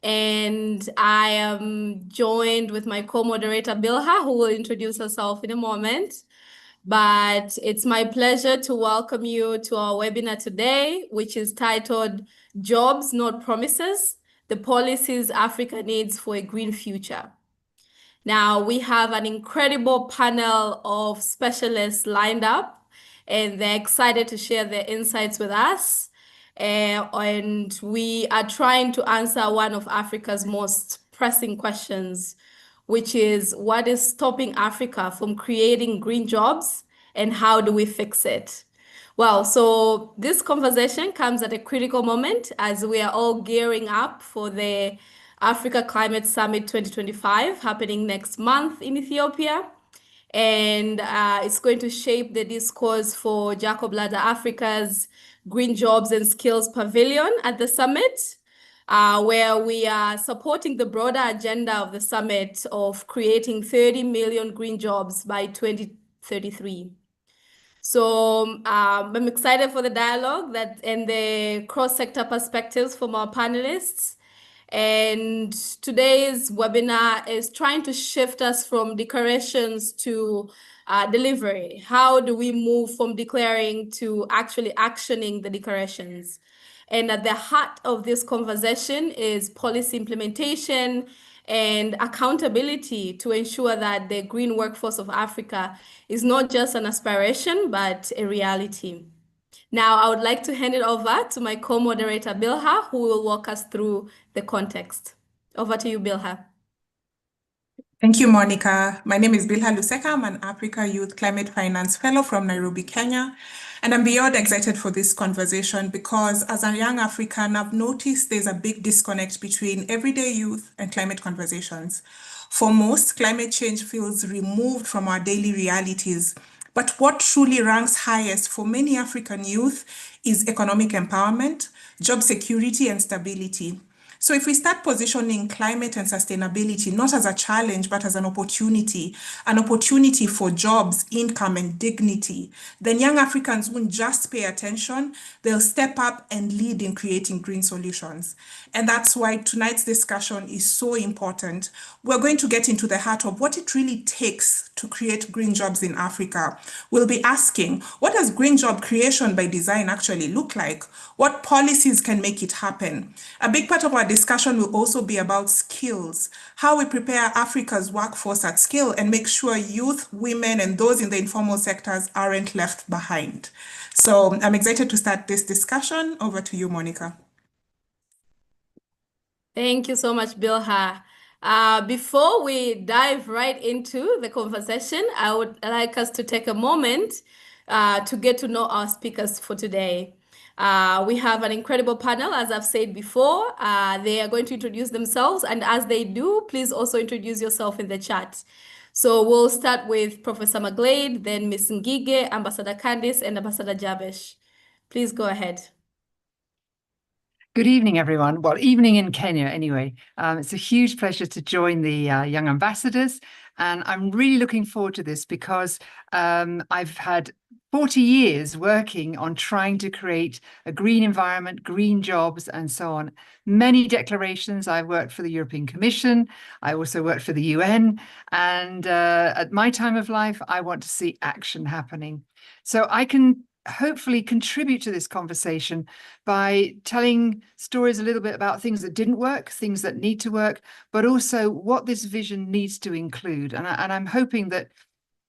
And I am joined with my co-moderator, Bilha, who will introduce herself in a moment. But it's my pleasure to welcome you to our webinar today, which is titled Jobs, Not Promises, the Policies Africa Needs for a Green Future. Now, we have an incredible panel of specialists lined up, and they're excited to share their insights with us. And we are trying to answer one of Africa's most pressing questions, which is what is stopping Africa from creating green jobs and how do we fix it? Well, so this conversation comes at a critical moment as we are all gearing up for the Africa Climate Summit 2025 happening next month in Ethiopia. And it's going to shape the discourse for Jacob Ladder Africa's Green Jobs and Skills Pavilion at the summit, where we are supporting the broader agenda of the summit of creating 30 million green jobs by 2033. So I'm excited for the dialogue and the cross-sector perspectives from our panelists. And today's webinar is trying to shift us from declarations to delivery. How do we move from declaring to actually actioning the declarations? And at the heart of this conversation is policy implementation and accountability to ensure that the green workforce of Africa is not just an aspiration, but a reality. Now, I would like to hand it over to my co-moderator, Bilha, who will walk us through the context. Over to you, Bilha. Thank you, Monica. My name is Bilha Luseka. I'm an Africa Youth Climate Finance Fellow from Nairobi, Kenya. And I'm beyond excited for this conversation because as a young African, I've noticed there's a big disconnect between everyday youth and climate conversations. For most, climate change feels removed from our daily realities. But what truly ranks highest for many African youth is economic empowerment, job security, and stability. So if we start positioning climate and sustainability not as a challenge, but as an opportunity for jobs, income, and dignity, then young Africans won't just pay attention, they'll step up and lead in creating green solutions. And that's why tonight's discussion is so important. We're going to get into the heart of what it really takes to create green jobs in Africa. We'll be asking, what does green job creation by design actually look like? What policies can make it happen? A big part of our discussion will also be about skills, how we prepare Africa's workforce at scale and make sure youth, women, and those in the informal sectors aren't left behind. So I'm excited to start this discussion. Over to you, Monica. Thank you so much, Bilha. Before we dive right into the conversation, I would like us to take a moment to get to know our speakers for today. We have an incredible panel, as I've said before. They are going to introduce themselves, and as they do, please also introduce yourself in the chat. So we'll start with Professor Maglade, then Ms. Ngige, Ambassador Candice, and Ambassador Jabesh. Please go ahead. Good evening, everyone. Well, evening in Kenya, anyway. It's a huge pleasure to join the young ambassadors, and I'm really looking forward to this because I've had 40 years working on trying to create a green environment, green jobs, and so on. Many declarations. I worked for the European Commission. I also worked for the UN. And at my time of life, I want to see action happening. So I can hopefully contribute to this conversation by telling stories a little bit about things that didn't work, things that need to work, but also what this vision needs to include. And I'm hoping that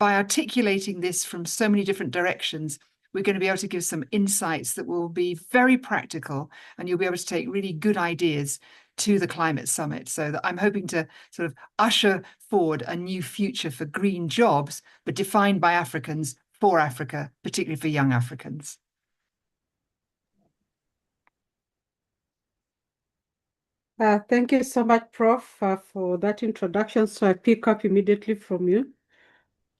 by articulating this from so many different directions, we're going to be able to give some insights that will be very practical, and you'll be able to take really good ideas to the climate summit. So that I'm hoping to sort of usher forward a new future for green jobs, but defined by Africans for Africa, particularly for young Africans. Thank you so much, Prof, for that introduction. So I pick up immediately from you.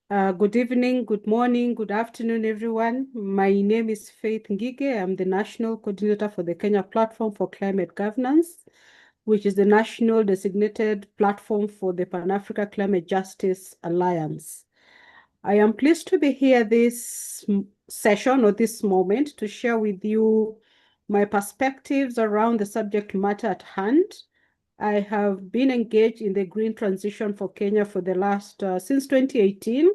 Good evening, good morning, good afternoon, everyone. My name is Faith Ngige. I'm the National Coordinator for the Kenya Platform for Climate Governance, which is the national designated platform for the Pan-Africa Climate Justice Alliance. I am pleased to be here this session or this moment to share with you my perspectives around the subject matter at hand, I have been engaged in the green transition for Kenya for the last, since 2018,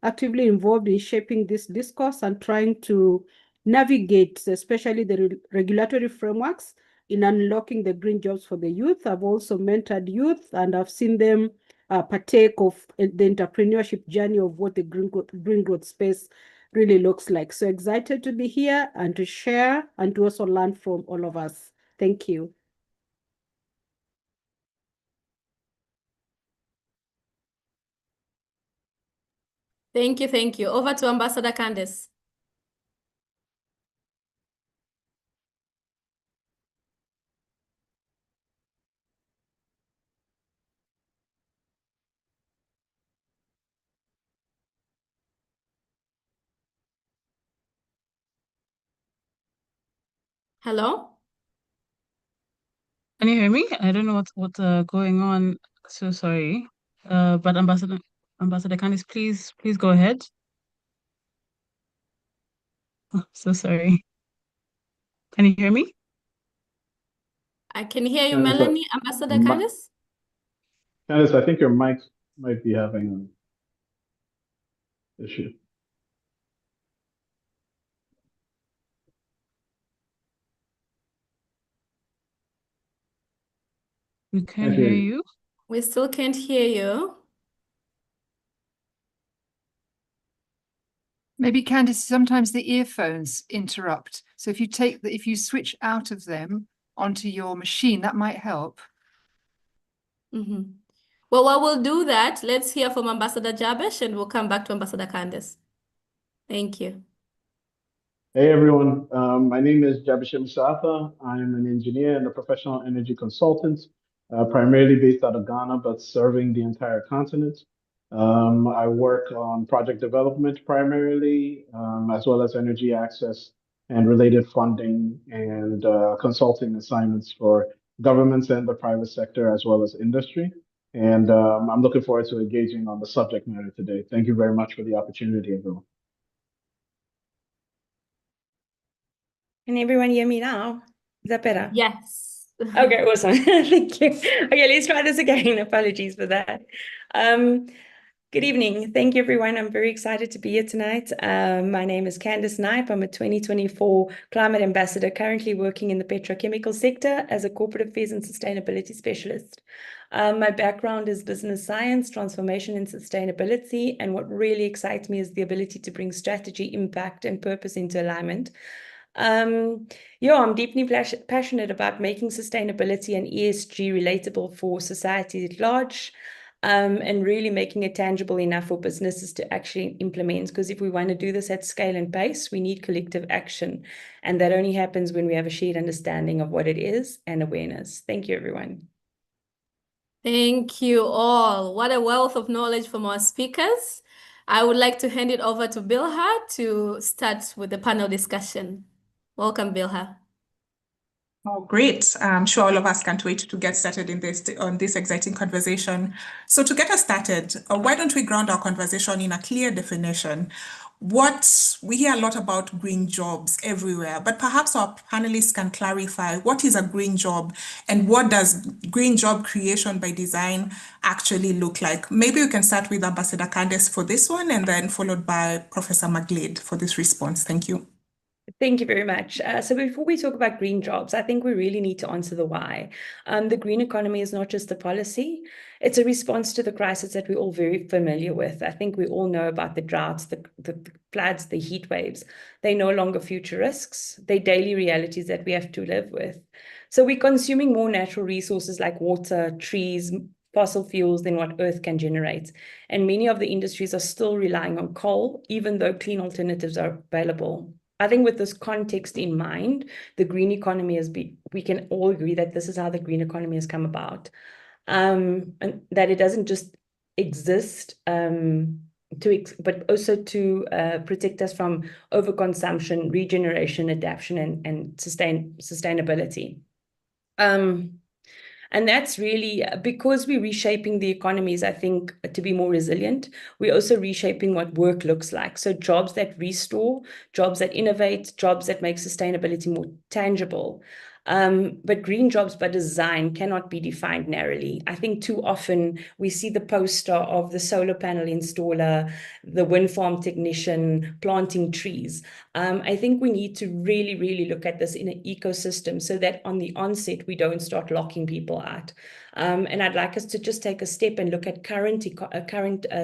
actively involved in shaping this discourse and trying to navigate, especially the regulatory frameworks in unlocking the green jobs for the youth. I've also mentored youth and I've seen them partake of the entrepreneurship journey of what the green growth space really looks like. So excited to be here and to share and to also learn from all of us. Thank you. Thank you, thank you. Over to Ambassador Candace. Hello? Can you hear me? I don't know what's going on. So sorry. But Ambassador Candice, please go ahead. Oh, so sorry. Can you hear me? I can hear you, Candace, Melanie. Ambassador Candace? Candace, I think your mic might be having an issue. We can't hear you. We still can't hear you. Maybe Candice, sometimes the earphones interrupt. So if you switch out of them onto your machine, that might help. Mm-hmm. Well, while we'll do that, let's hear from Ambassador Jabesh and we'll come back to Ambassador Candace. Thank you. Hey everyone, my name is Jabishim Satha. I'm an engineer and a professional energy consultant, primarily based out of Ghana, but serving the entire continent. I work on project development primarily, as well as energy access and related funding and consulting assignments for governments and the private sector, as well as industry. And I'm looking forward to engaging on the subject matter today. Thank you very much for the opportunity, everyone. Can everyone hear me now? Is that better? Yes. Okay, awesome. Thank you. Okay, let's try this again. Apologies for that. Good evening. Thank you, everyone. I'm very excited to be here tonight. My name is Candace Knipe. I'm a 2024 Climate Ambassador, currently working in the petrochemical sector as a corporate affairs and sustainability specialist. My background is business science, transformation and sustainability, and what really excites me is the ability to bring strategy, impact, and purpose into alignment. I'm deeply passionate about making sustainability and ESG relatable for society at large, and really making it tangible enough for businesses to actually implement. Because if we want to do this at scale and pace, we need collective action. And that only happens when we have a shared understanding of what it is and awareness. Thank you, everyone. Thank you all. What a wealth of knowledge from our speakers. I would like to hand it over to Bilha to start with the panel discussion. Welcome, Bilha. Oh, great. I'm sure all of us can't wait to get started on this exciting conversation. So to get us started, why don't we ground our conversation in a clear definition? We hear a lot about green jobs everywhere, but perhaps our panelists can clarify what is a green job and what does green job creation by design actually look like? Maybe we can start with Ambassador Candace for this one and then followed by Professor McGlade for this response. Thank you. Thank you very much. So before we talk about green jobs, I think we really need to answer the why. The green economy is not just a policy, it's a response to the crisis that we're all very familiar with. I think we all know about the droughts, the floods, the heat waves. They're no longer future risks. They're daily realities that we have to live with. So we're consuming more natural resources like water, trees, fossil fuels than what Earth can generate. And many of the industries are still relying on coal, even though clean alternatives are available. I think with this context in mind, the green economy we can all agree that this is how the green economy has come about, and that it doesn't just exist but also to protect us from overconsumption, regeneration, adaptation, and sustainability. And that's really because we're reshaping the economies, I think, to be more resilient. We're also reshaping what work looks like. So jobs that restore, jobs that innovate, jobs that make sustainability more tangible. But green jobs by design cannot be defined narrowly. I think too often we see the poster of the solar panel installer, the wind farm technician planting trees. I think we need to really, really look at this in an ecosystem so that on the onset, we don't start locking people out. And I'd like us to just take a step and look at current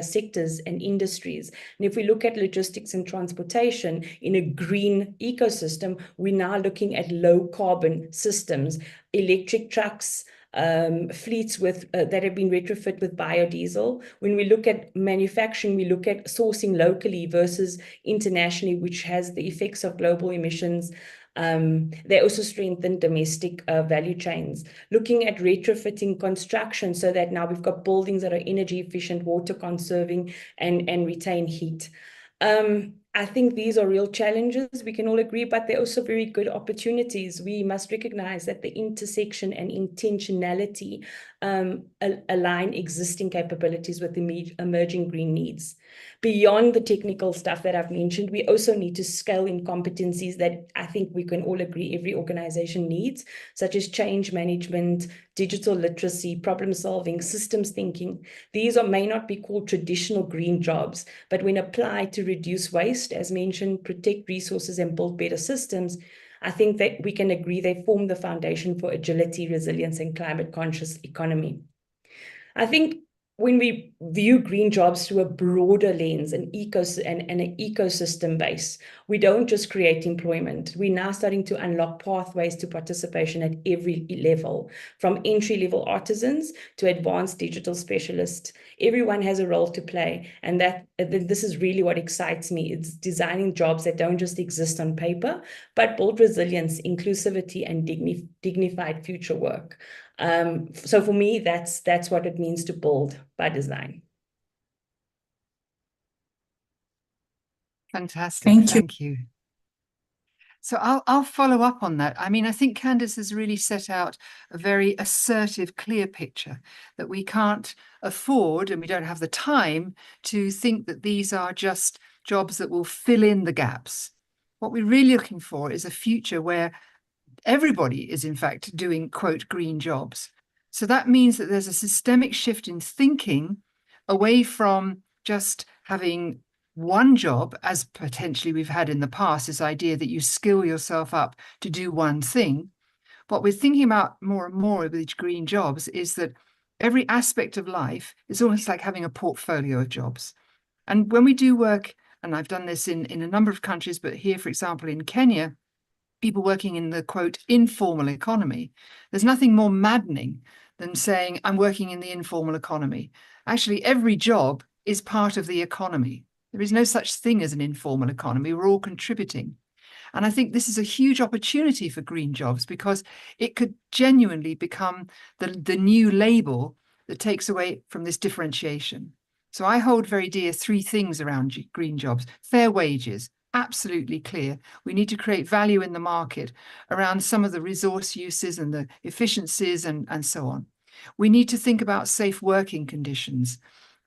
sectors and industries. And if we look at logistics and transportation in a green ecosystem, we're now looking at low carbon systems, electric trucks, fleets that have been retrofit with biodiesel. When we look at manufacturing, we look at sourcing locally versus internationally, which has the effects of global emissions. They also strengthen domestic value chains, looking at retrofitting construction so that now we've got buildings that are energy efficient, water conserving, and retain heat. I think these are real challenges, we can all agree, but they're also very good opportunities. We must recognize that the intersection and intentionality align existing capabilities with emerging green needs. Beyond the technical stuff that I've mentioned, we also need to scale in competencies that I think we can all agree every organization needs, such as change management, digital literacy, problem solving, systems thinking. These may not be called traditional green jobs, but when applied to reduce waste, as mentioned, protect resources and build better systems, I think that we can agree they form the foundation for agility, resilience, and climate conscious economy. I think when we view green jobs through a broader lens and an ecosystem base, we don't just create employment. We're now starting to unlock pathways to participation at every level, from entry-level artisans to advanced digital specialists. Everyone has a role to play, and this is really what excites me. It's designing jobs that don't just exist on paper, but build resilience, inclusivity, and dignified future work. So for me, that's what it means to build by design. Fantastic. Thank you. Thank you. So I'll follow up on that. I mean, I think Candice has really set out a very assertive, clear picture that we can't afford and we don't have the time to think that these are just jobs that will fill in the gaps. What we're really looking for is a future where everybody is in fact doing, quote, green jobs. So that means that there's a systemic shift in thinking away from just having one job, as potentially we've had in the past, this idea that you skill yourself up to do one thing. What we're thinking about more and more with these green jobs is that every aspect of life is almost like having a portfolio of jobs. And when we do work, and I've done this in a number of countries, but here, for example, in Kenya, people working in the, quote, informal economy, there's nothing more maddening than saying, I'm working in the informal economy. Actually, every job is part of the economy. There is no such thing as an informal economy. We're all contributing. And I think this is a huge opportunity for green jobs because it could genuinely become the new label that takes away from this differentiation. So I hold very dear three things around green jobs: fair wages, absolutely clear. We need to create value in the market around some of the resource uses and the efficiencies and so on. We need to think about safe working conditions.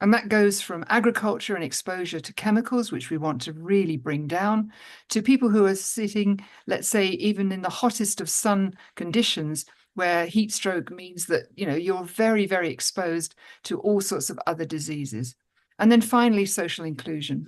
And that goes from agriculture and exposure to chemicals, which we want to really bring down, to people who are sitting, let's say, even in the hottest of sun conditions, where heat stroke means that, you know, you're very, very exposed to all sorts of other diseases. And then finally, social inclusion.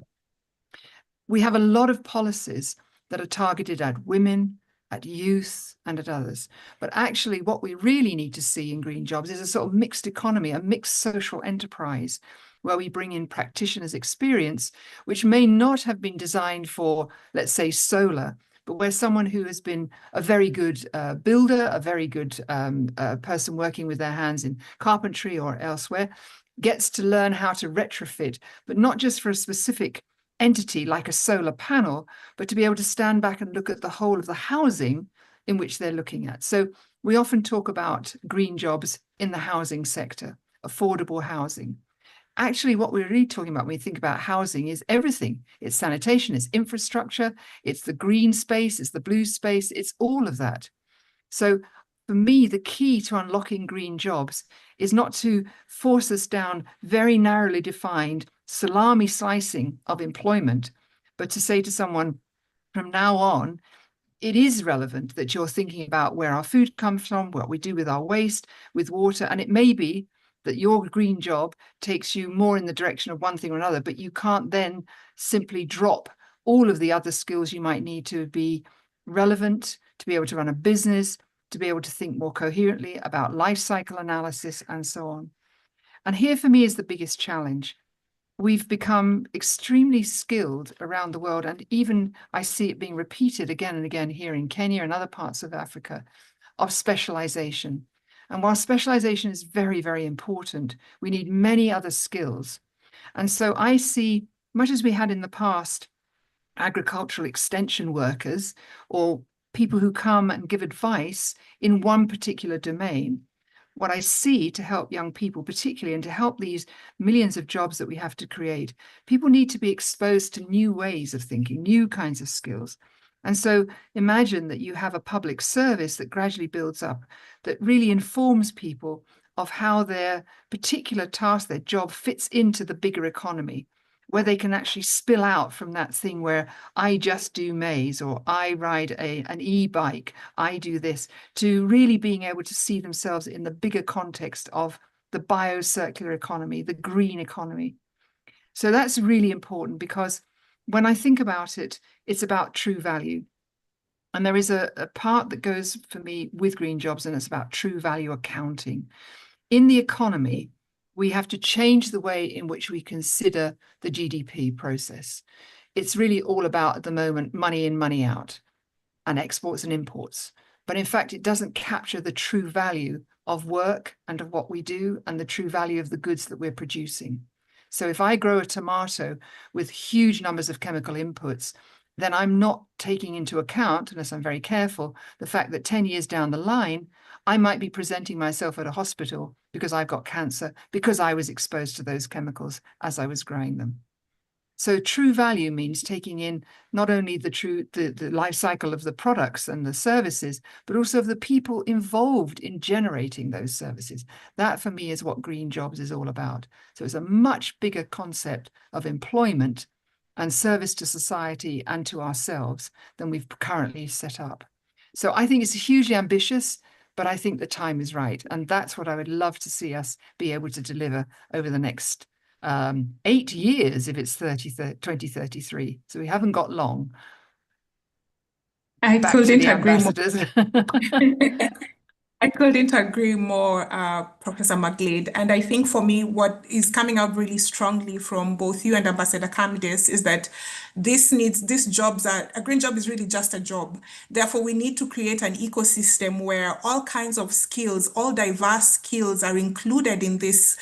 We have a lot of policies that are targeted at women, at youth, and at others. But actually, what we really need to see in green jobs is a sort of mixed economy, a mixed social enterprise, where we bring in practitioners' experience, which may not have been designed for, let's say, solar, but where someone who has been a very good builder, a very good person working with their hands in carpentry or elsewhere, gets to learn how to retrofit, but not just for a specific entity like a solar panel, but to be able to stand back and look at the whole of the housing in which they're looking at. So we often talk about green jobs in the housing sector, affordable housing. Actually, what we're really talking about when we think about housing is everything. It's sanitation, it's infrastructure, it's the green space, it's the blue space, it's all of that. So for me, the key to unlocking green jobs is not to force us down very narrowly defined salami slicing of employment, but to say to someone, from now on, it is relevant that you're thinking about where our food comes from, what we do with our waste, with water, and it may be that your green job takes you more in the direction of one thing or another, but you can't then simply drop all of the other skills you might need to be relevant, to be able to run a business, to be able to think more coherently about life cycle analysis and so on. And here for me is the biggest challenge. We've become extremely skilled around the world, and even I see it being repeated again and again here in Kenya and other parts of Africa, of specialization. And while specialization is very, very important, we need many other skills. And so I see, much as we had in the past, agricultural extension workers or people who come and give advice in one particular domain, what I see to help young people, particularly, and to help these millions of jobs that we have to create, people need to be exposed to new ways of thinking, new kinds of skills. And so imagine that you have a public service that gradually builds up, that really informs people of how their particular task, their job fits into the bigger economy, where they can actually spill out from that thing where I just do maize, or I ride an e-bike, I do this, to really being able to see themselves in the bigger context of the biocircular economy, the green economy. So that's really important, because when I think about it, it's about true value. And there is a part that goes for me with green jobs, and it's about true value accounting. In the economy, we have to change the way in which we consider the GDP process. It's really all about, at the moment, money in, money out, and exports and imports. But in fact, it doesn't capture the true value of work and of what we do, and the true value of the goods that we're producing. So if I grow a tomato with huge numbers of chemical inputs, then I'm not taking into account, unless I'm very careful, the fact that 10 years down the line, I might be presenting myself at a hospital because I've got cancer, because I was exposed to those chemicals as I was growing them. So true value means taking in not only the life cycle of the products and the services, but also of the people involved in generating those services. That, for me, is what green jobs is all about. So it's a much bigger concept of employment and service to society and to ourselves than we've currently set up. So I think it's hugely ambitious, but I think the time is right. And that's what I would love to see us be able to deliver over the next 8 years, if it's 2033. So we haven't got long. I Back couldn't to the agree more. ambassadors. I couldn't agree more, Professor McGlade. And I think for me, what is coming out really strongly from both you and Ambassador Camdes is that a green job is really just a job. Therefore, we need to create an ecosystem where all kinds of skills, all diverse skills are included in this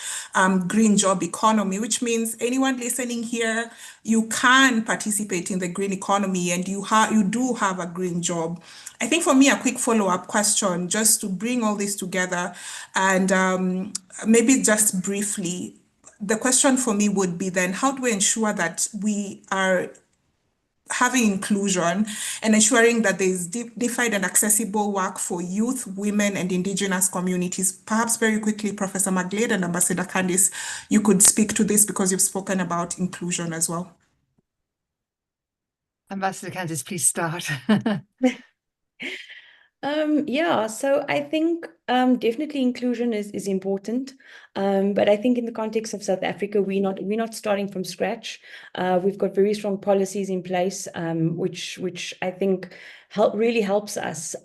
green job economy, which means anyone listening here, you can participate in the green economy, and you do have a green job. I think for me, a quick follow-up question, just to bring all this together, and maybe just briefly, the question for me would be then, how do we ensure that we are having inclusion and ensuring that there is defined and accessible work for youth, women, and indigenous communities? Perhaps very quickly, Professor McGlade and Ambassador Candice, you could speak to this because you've spoken about inclusion as well. Ambassador Candice, please start. Yeah, so I think definitely inclusion is important, but I think in the context of South Africa, we're not starting from scratch. We've got very strong policies in place, which I think really helps us.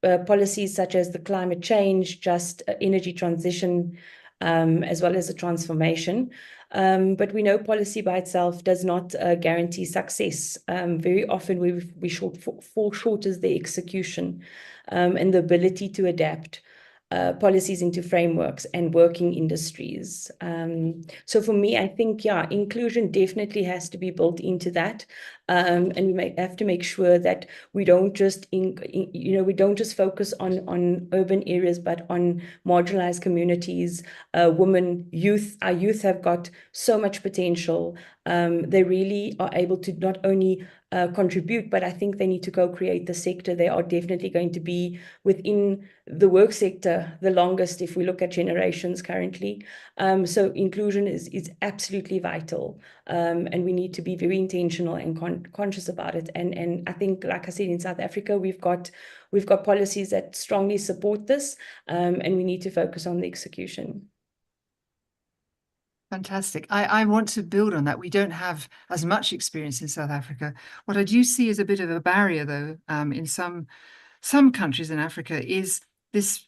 Policies such as the climate change, just energy transition, as well as the transformation. But we know policy by itself does not guarantee success. Very often we fall short as the execution and the ability to adapt policies into frameworks and working industries. So for me, I think, yeah, inclusion definitely has to be built into that. And we have to make sure that we don't just focus on urban areas, but on marginalized communities, women, youth. Our youth have got so much potential. They really are able to not only contribute, but I think they need to go create the sector. They are definitely going to be within the work sector the longest if we look at generations currently. So inclusion is absolutely vital, and we need to be very intentional and conscious about it. And I think, like I said, in South Africa, we've got policies that strongly support this, and we need to focus on the execution. Fantastic. I want to build on that. We don't have as much experience in South Africa. What I do see as a bit of a barrier, though, in some countries in Africa, is this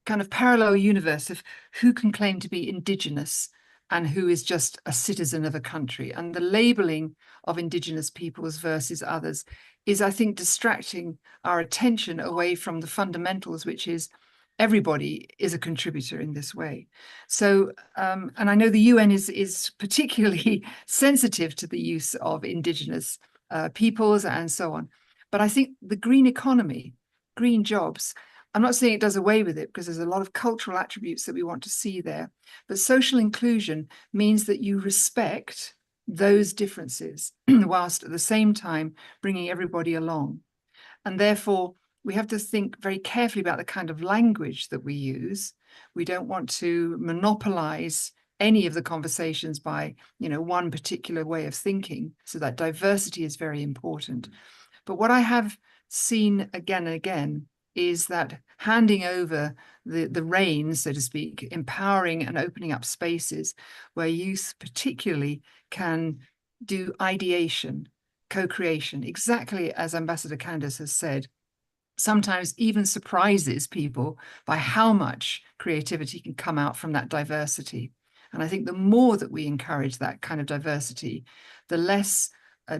kind of parallel universe of who can claim to be indigenous and who is just a citizen of a country. And the labeling of indigenous peoples versus others is, I think, distracting our attention away from the fundamentals, which is everybody is a contributor in this way. So, and I know the UN is particularly sensitive to the use of indigenous peoples and so on. But I think the green economy, green jobs, I'm not saying it does away with it, because there's a lot of cultural attributes that we want to see there. But social inclusion means that you respect those differences whilst at the same time bringing everybody along. And therefore, we have to think very carefully about the kind of language that we use. We don't want to monopolize any of the conversations by, one particular way of thinking. So that diversity is very important. But what I have seen again and again is that handing over the reins, so to speak, empowering and opening up spaces where youth particularly can do ideation, co-creation, exactly as Ambassador Candace has said, sometimes even surprises people by how much creativity can come out from that diversity. And I think the more that we encourage that kind of diversity, the less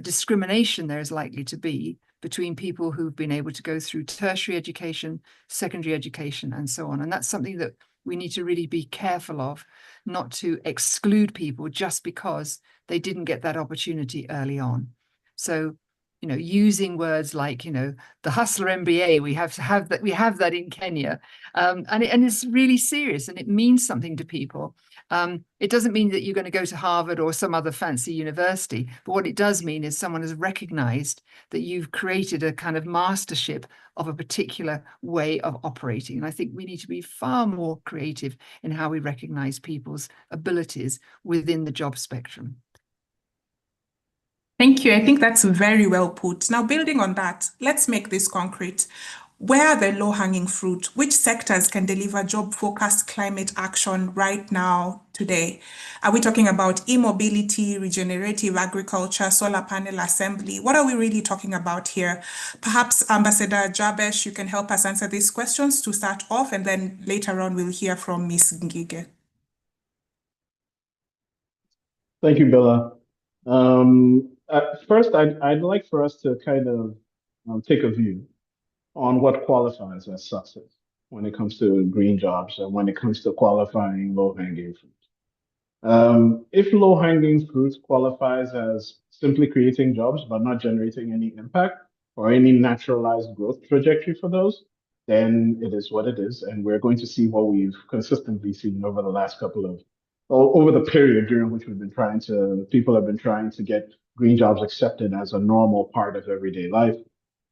discrimination there is likely to be between people who've been able to go through tertiary education, secondary education, and so on. And that's something that we need to really be careful of, not to exclude people just because they didn't get that opportunity early on. So, using words like, the hustler MBA, we have that in Kenya, and it's really serious, and it means something to people. It doesn't mean that you're going to go to Harvard or some other fancy university, but what it does mean is someone has recognized that you've created a kind of mastership of a particular way of operating. And I think we need to be far more creative in how we recognize people's abilities within the job spectrum. Thank you. I think that's very well put. Now, building on that, let's make this concrete. Where are the low-hanging fruit? Which sectors can deliver job-focused climate action right now, today? Are we talking about e-mobility, regenerative agriculture, solar panel assembly? What are we really talking about here? Perhaps Ambassador Jabesh, you can help us answer these questions to start off, and then later on we'll hear from Ms. Ngige. Thank you, Bella. First, I'd like for us to kind of take a view on what qualifies as success when it comes to green jobs and when it comes to qualifying low-hanging fruit. If low-hanging fruit qualifies as simply creating jobs but not generating any impact or any naturalized growth trajectory for those, then it is what it is. And we're going to see what we've consistently seen over the last over the period during which people have been trying to get green jobs accepted as a normal part of everyday life.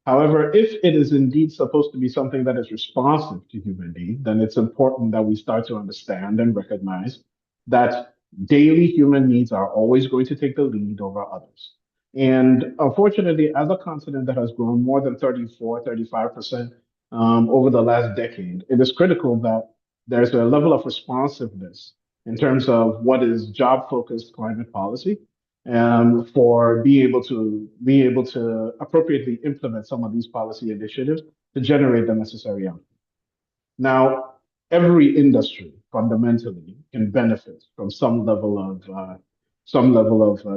However, if it is indeed supposed to be something that is responsive to human need, then it's important that we start to understand and recognize that daily human needs are always going to take the lead over others. And unfortunately, as a continent that has grown more than 35% over the last decade, it is critical that there's a level of responsiveness in terms of what is job-focused climate policy, for being able to appropriately implement some of these policy initiatives to generate the necessary outcome. Now, every industry fundamentally can benefit from some level of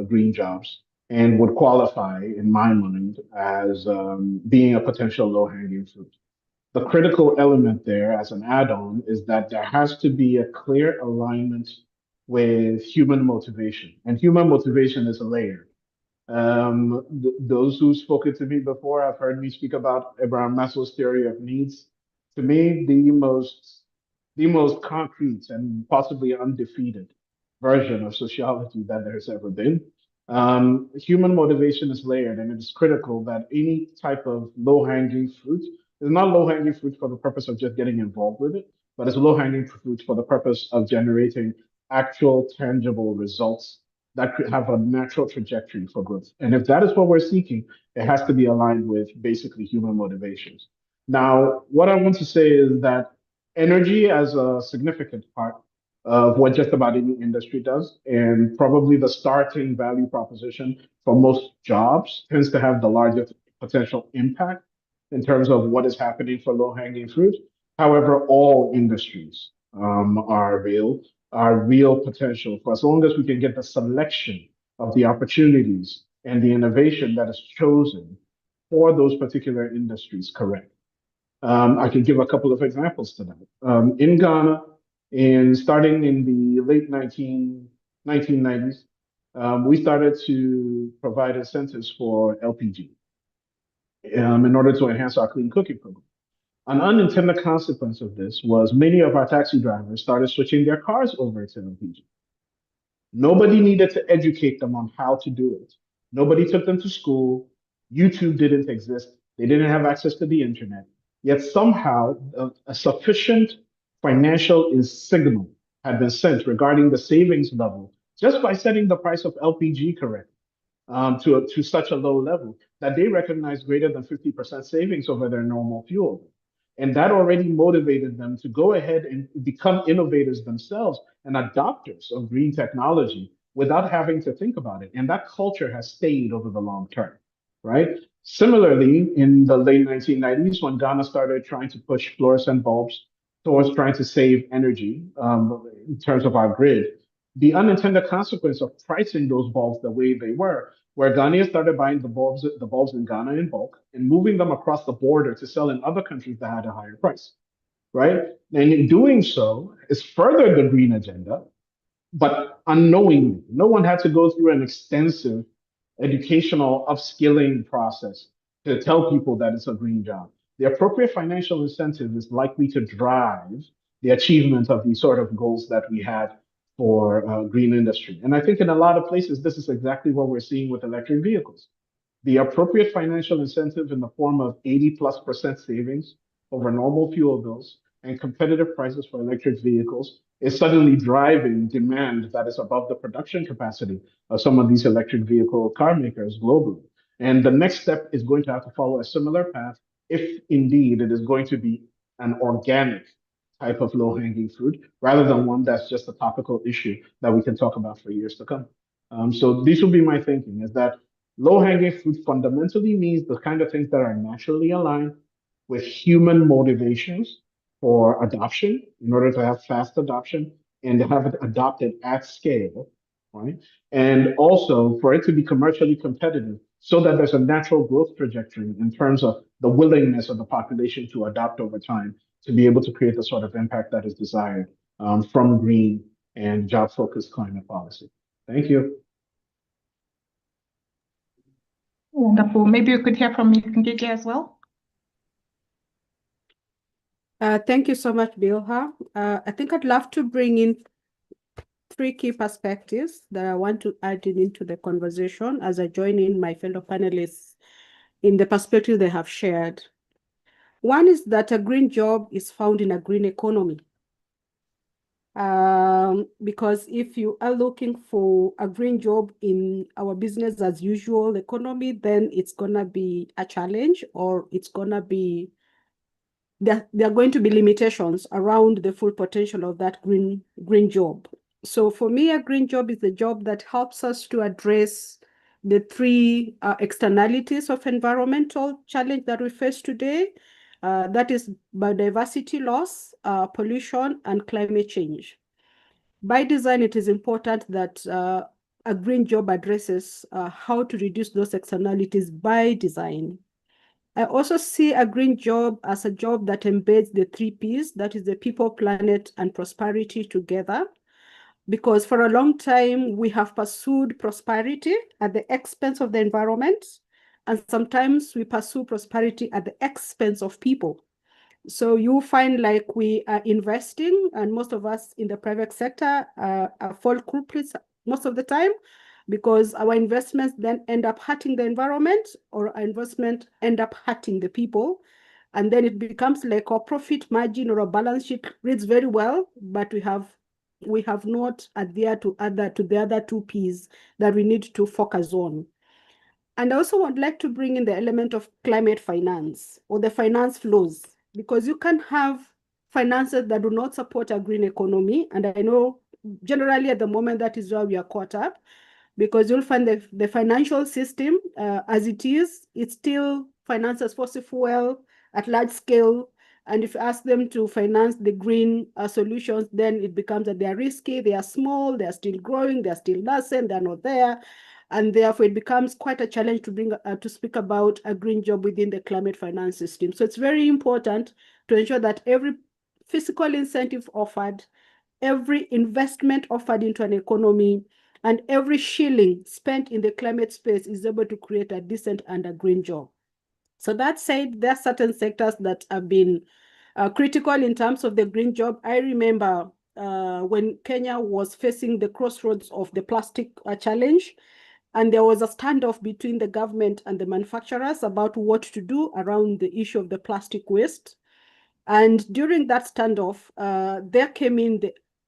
green jobs and would qualify, in my mind, as being a potential low-hanging fruit. The critical element there as an add-on is that there has to be a clear alignment with human motivation. And human motivation is layered. Those who've spoken to me before have heard me speak about Abraham Maslow's theory of needs. To me, the most concrete and possibly undefeated version of sociology that there's ever been. Human motivation is layered, and it is critical that any type of low-hanging fruit is not low-hanging fruit for the purpose of just getting involved with it, but it's low-hanging fruit for the purpose of generating actual tangible results that could have a natural trajectory for growth. And if that is what we're seeking, it has to be aligned with basically human motivations. Now, what I want to say is that energy as a significant part of what just about any industry does, and probably the starting value proposition for most jobs tends to have the largest potential impact in terms of what is happening for low-hanging fruit. However, all industries are real potential for as long as we can get the selection of the opportunities and the innovation that is chosen for those particular industries correct. I can give a couple of examples to that. In Ghana, starting in the late 1990s, we started to provide incentives for LPG in order to enhance our clean cooking program. An unintended consequence of this was many of our taxi drivers started switching their cars over to LPG. Nobody needed to educate them on how to do it. Nobody took them to school. YouTube didn't exist. They didn't have access to the internet. Yet somehow a sufficient financial signal had been sent regarding the savings level just by setting the price of LPG correct to such a low level that they recognized greater than 50% savings over their normal fuel. And that already motivated them to go ahead and become innovators themselves and adopters of green technology without having to think about it. And that culture has stayed over the long term, right? Similarly, in the late 1990s, when Ghana started trying to push fluorescent bulbs towards trying to save energy in terms of our grid, the unintended consequence of pricing those bulbs the way they were, where Ghanaians started buying the bulbs in Ghana in bulk and moving them across the border to sell in other countries that had a higher price, right? And in doing so, it's furthered the green agenda, but unknowingly. No one had to go through an extensive educational upskilling process to tell people that it's a green job. The appropriate financial incentive is likely to drive the achievement of these sort of goals that we had for green industry. And I think in a lot of places, this is exactly what we're seeing with electric vehicles. The appropriate financial incentive in the form of 80+% savings over normal fuel bills and competitive prices for electric vehicles is suddenly driving demand that is above the production capacity of some of these electric vehicle car makers globally. And the next step is going to have to follow a similar path if indeed it is going to be an organic type of low-hanging fruit rather than one that's just a topical issue that we can talk about for years to come. So these will be my thinking, is that low-hanging fruit fundamentally means the kind of things that are naturally aligned with human motivations for adoption in order to have fast adoption and to have it adopted at scale, right? And also for it to be commercially competitive so that there's a natural growth trajectory in terms of the willingness of the population to adopt over time to be able to create the sort of impact that is desired from green and job-focused climate policy. Thank you. Wonderful. Maybe you could hear from Ms. Ngige as well. Thank you so much, Bilha. I think I'd love to bring in 3 key perspectives that I want to add into the conversation as I join in my fellow panelists in the perspective they have shared. One is that a green job is found in a green economy. Because if you are looking for a green job in our business as usual economy, then it's gonna be a challenge, or it's gonna be there are going to be limitations around the full potential of that green job. So for me, a green job is a job that helps us to address the 3 externalities of environmental challenge that we face today. That is biodiversity loss, pollution, and climate change. By design, it is important that a green job addresses how to reduce those externalities by design. I also see a green job as a job that embeds the 3 Ps, that is the people, planet, and prosperity together. Because for a long time, we have pursued prosperity at the expense of the environment, and sometimes we pursue prosperity at the expense of people. So you find like we are investing, and most of us in the private sector are fulcruples most of the time, because our investments then end up hurting the environment, or our investment end up hurting the people. And then it becomes like our profit margin or our balance sheet reads very well, but we have not adhered to the other two P's that we need to focus on. And I also would like to bring in the element of climate finance, or the finance flows, because you can have finances that do not support a green economy. And I know generally at the moment that is where we are caught up, because you'll find the financial system as it still finances fossil fuel at large scale. And if you ask them to finance the green solutions, then it becomes that they are risky, they are small, they are still growing, they are still nascent, they're not there. And therefore, it becomes quite a challenge to bring to speak about a green job within the climate finance system. So it's very important to ensure that every fiscal incentive offered, every investment offered into an economy, and every shilling spent in the climate space is able to create a decent and a green job. So that said, there are certain sectors that have been critical in terms of the green job. I remember when Kenya was facing the crossroads of the plastic challenge, and there was a standoff between the government and the manufacturers about what to do around the issue of the plastic waste. And during that standoff, there came in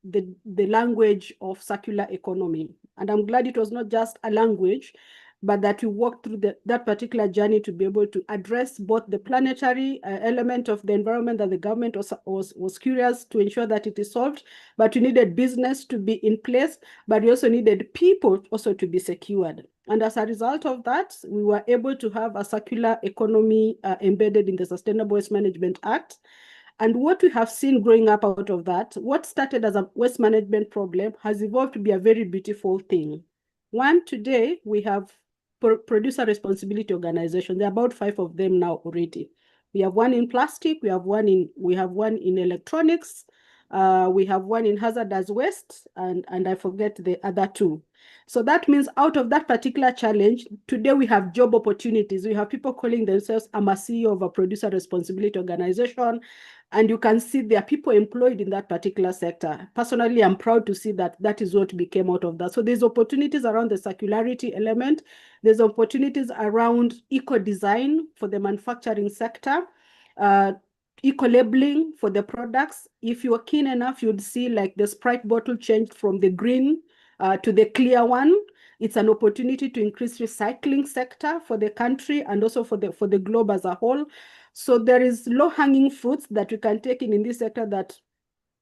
the language of circular economy. And I'm glad it was not just a language, but that we walked through that particular journey to be able to address both the planetary element of the environment that the government was curious to ensure that it is solved, but we needed business to be in place, but we also needed people also to be secured. And as a result of that, we were able to have a circular economy embedded in the Sustainable Waste Management Act. And what we have seen growing up out of that, what started as a waste management problem has evolved to be a very beautiful thing. One, today, we have producer responsibility organizations. There are about 5 of them now already. We have one in plastic, we have one in electronics, we have one in hazardous waste, and I forget the other 2. So that means out of that particular challenge, today we have job opportunities. We have people calling themselves, I'm a CEO of a producer responsibility organization, and you can see there are people employed in that particular sector. Personally, I'm proud to see that that is what became out of that. So there's opportunities around the circularity element. There's opportunities around eco-design for the manufacturing sector, eco-labeling for the products. If you are keen enough, you'd see like the Sprite bottle changed from the green to the clear one. It's an opportunity to increase recycling sector for the country and also for the globe as a whole. So there is low-hanging fruits that we can take in this sector that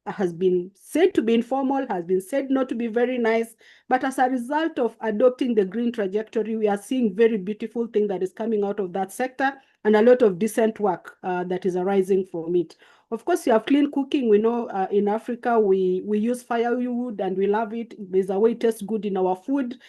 has been said to be informal, has been said not to be very nice, but as a result of adopting the green trajectory, we are seeing very beautiful thing that is coming out of that sector, and a lot of decent work that is arising from it. Of course, you have clean cooking. We know in Africa, we use firewood and we love it. There's a way it tastes good in our food.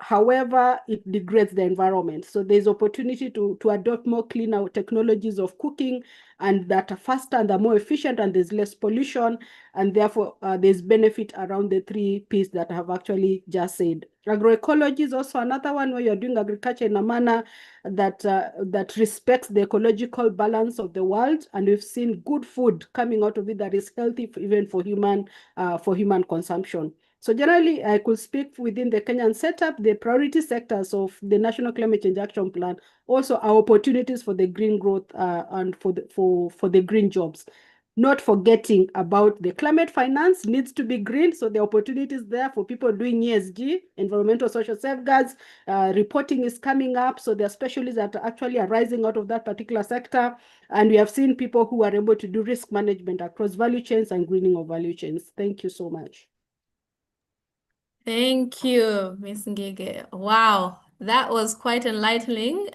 However, it degrades the environment. So there's opportunity to adopt more cleaner technologies of cooking, and that are faster and are more efficient, and there's less pollution, and therefore there's benefit around the 3 P's that I have actually just said. Agroecology is also another one where you're doing agriculture in a manner that respects the ecological balance of the world, and we've seen good food coming out of it that is healthy even for human consumption. So generally, I could speak within the Kenyan setup, the priority sectors of the National Climate Change Action Plan also are opportunities for the green growth and for the green jobs. Not forgetting about the climate finance needs to be green, so the opportunities there for people doing ESG, environmental social safeguards, reporting is coming up, so there are specialists that are actually arising out of that particular sector, and we have seen people who are able to do risk management across value chains and greening of value chains. Thank you so much. Thank you, Ms. Ngige. Wow, that was quite enlightening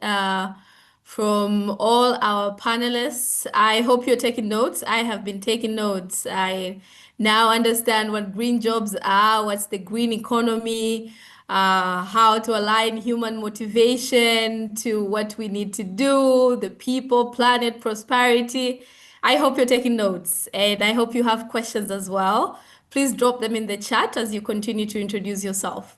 from all our panelists. I hope you're taking notes. I have been taking notes. I now understand what green jobs are, what's the green economy, how to align human motivation to what we need to do, the people, planet, prosperity. I hope you're taking notes, and I hope you have questions as well. Please drop them in the chat as you continue to introduce yourself.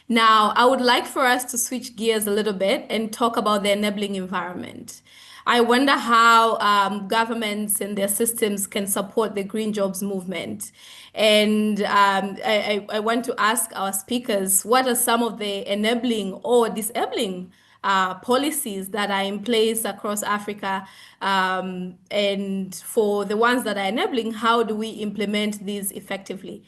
Now, I would like for us to switch gears a little bit and talk about the enabling environment. I wonder how governments and their systems can support the green jobs movement. And I want to ask our speakers, what are some of the enabling or disabling policies that are in place across Africa? And for the ones that are enabling, how do we implement these effectively?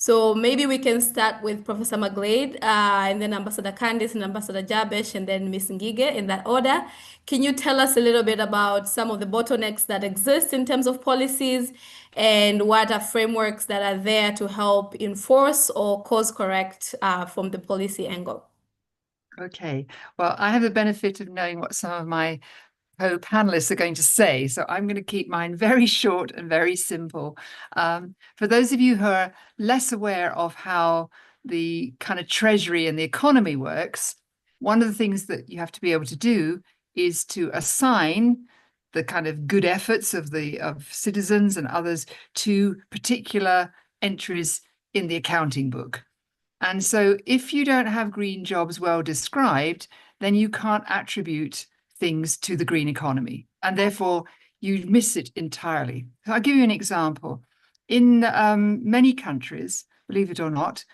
So maybe we can start with Professor McGlade, and then Ambassador Candice and Ambassador Jabesh, and then Ms. Ngige in that order. Can you tell us a little bit about some of the bottlenecks that exist in terms of policies, and what are frameworks that are there to help enforce or course correct from the policy angle? Okay, well, I have the benefit of knowing what some of my co-panelists are going to say, so I'm going to keep mine very short and very simple. For those of you who are less aware of how the kind of treasury and the economy works, one of the things that you have to be able to do is to assign the kind of good efforts of citizens and others to particular entries in the accounting book. And so if you don't have green jobs well described, then you can't attribute things to the green economy, and therefore you miss it entirely. So I'll give you an example. In many countries, believe it or not,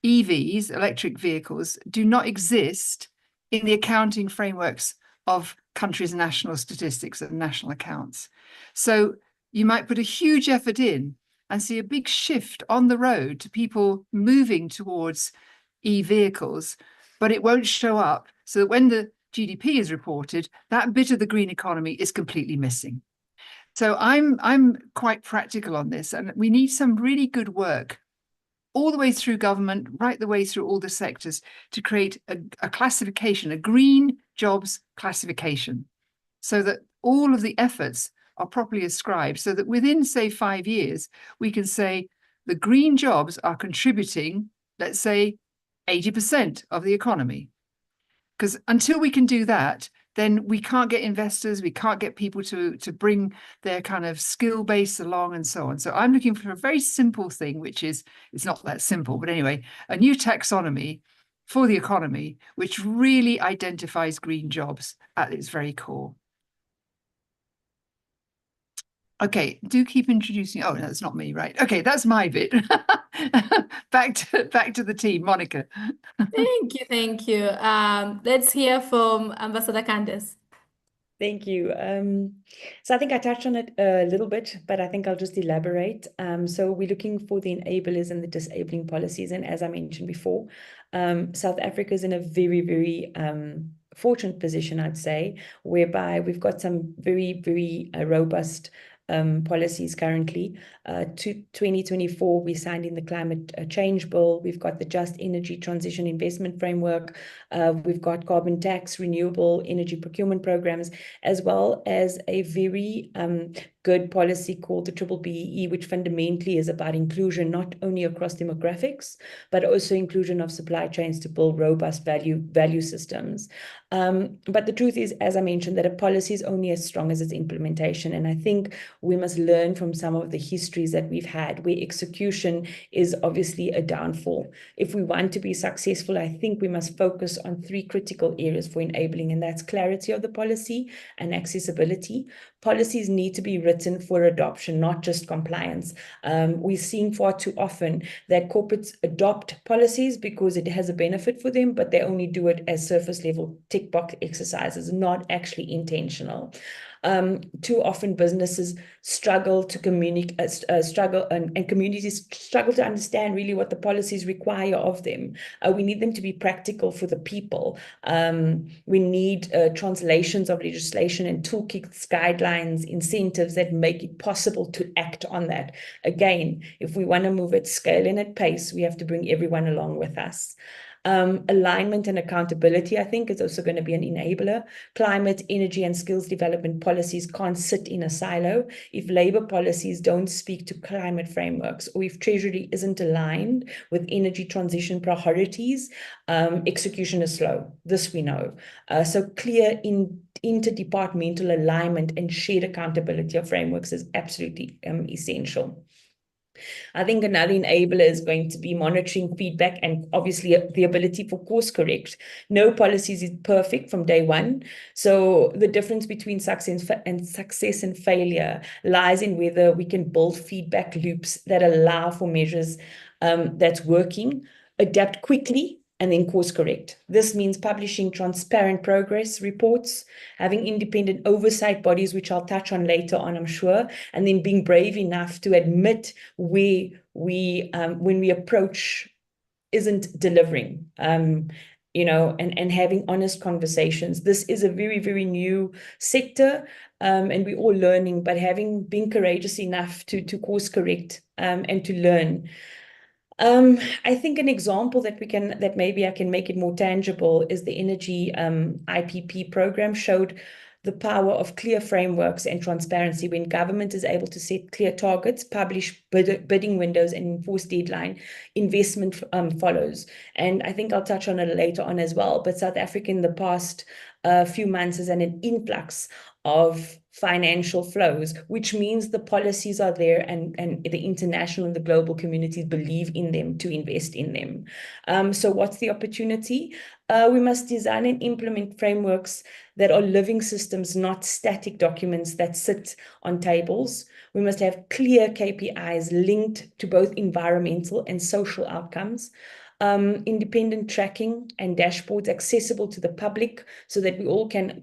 EVs, electric vehicles, do not exist in the accounting frameworks of countries' national statistics and national accounts. So you might put a huge effort in and see a big shift on the road to people moving towards e-vehicles, but it won't show up. So that when the GDP is reported, that bit of the green economy is completely missing. So I'm quite practical on this, and we need some really good work all the way through government, right the way through all the sectors, to create a classification, a green jobs classification, so that all of the efforts are properly ascribed, so that within, say, 5 years, we can say the green jobs are contributing, let's say, 80% of the economy. Because until we can do that, then we can't get investors, we can't get people to bring their kind of skill base along and so on. So I'm looking for a very simple thing, which is, it's not that simple, but anyway, a new taxonomy for the economy, which really identifies green jobs at its very core. Okay, do keep introducing. Oh, no, that's not me, right? Okay, that's my bit. back to the team, Monica. Thank you. Let's hear from Ambassador Candice. Thank you. So I think I touched on it a little bit, but I think I'll just elaborate. So we're looking for the enablers and the disabling policies. And as I mentioned before, South Africa is in a very, very fortunate position, I'd say, whereby we've got some very, very robust policies currently. To 2024, we signed in the climate change bill. We've got the just energy transition investment framework. We've got carbon tax, renewable energy procurement programs, as well as a very good policy called the BBBEE, which fundamentally is about inclusion, not only across demographics, but also inclusion of supply chains to build robust value systems. But the truth is, as I mentioned, that a policy is only as strong as its implementation. And I think we must learn from some of the histories that we've had, where execution is obviously a downfall. If we want to be successful, I think we must focus on 3 critical areas for enabling, and that's clarity of the policy and accessibility. Policies need to be written for adoption, not just compliance. We're seeing far too often that corporates adopt policies because it has a benefit for them, but they only do it as surface level tick box exercises, not actually intentional. Too often businesses struggle to communicate, and communities struggle to understand really what the policies require of them. We need them to be practical for the people. We need translations of legislation and toolkits, guidelines, incentives that make it possible to act on that. Again, if we want to move at scale and at pace, we have to bring everyone along with us. Alignment and accountability, I think, is also going to be an enabler. Climate, energy, and skills development policies can't sit in a silo. If labor policies don't speak to climate frameworks, or if Treasury isn't aligned with energy transition priorities, execution is slow. This we know. So clear interdepartmental alignment and shared accountability of frameworks is absolutely essential. I think another enabler is going to be monitoring feedback and obviously the ability for course correct. No policies is perfect from day one. So the difference between success and failure lies in whether we can build feedback loops that allow for measures that's working, adapt quickly, and then course correct. This means publishing transparent progress reports, having independent oversight bodies, which I'll touch on later on, I'm sure, and then being brave enough to admit where we, when we approach isn't delivering, you know, and having honest conversations. This is a very, very new sector, and we're all learning, but being courageous enough to course correct and to learn. I think an example that maybe I can make it more tangible is the energy IPP program showed the power of clear frameworks and transparency. When government is able to set clear targets, publish bidding windows, and enforce deadline, investment follows. And I think I'll touch on it later on as well. But South Africa in the past few months has had an influx of financial flows, which means the policies are there and the international and the global communities believe in them to invest in them. So what's the opportunity? We must design and implement frameworks that are living systems, not static documents that sit on tables. We must have clear KPIs linked to both environmental and social outcomes. Independent tracking and dashboards accessible to the public so that we all can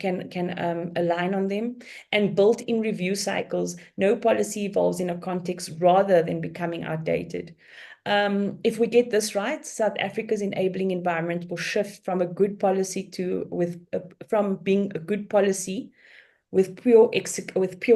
align on them, and built-in review cycles. No policy evolves in a context rather than becoming outdated. If we get this right, South Africa's enabling environment will shift from a good policy from being a good policy with pure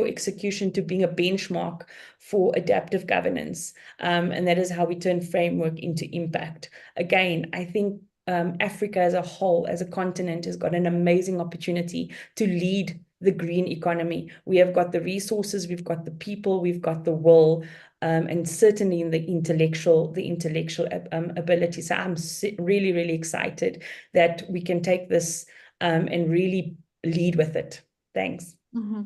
execution to being a benchmark for adaptive governance. And that is how we turn framework into impact. Again, I think Africa as a whole, as a continent, has got an amazing opportunity to lead the green economy. We have got the resources, we've got the people, we've got the will, and certainly in the intellectual ability. So I'm really, really excited that we can take this and really lead with it. Thanks. Mm-hmm.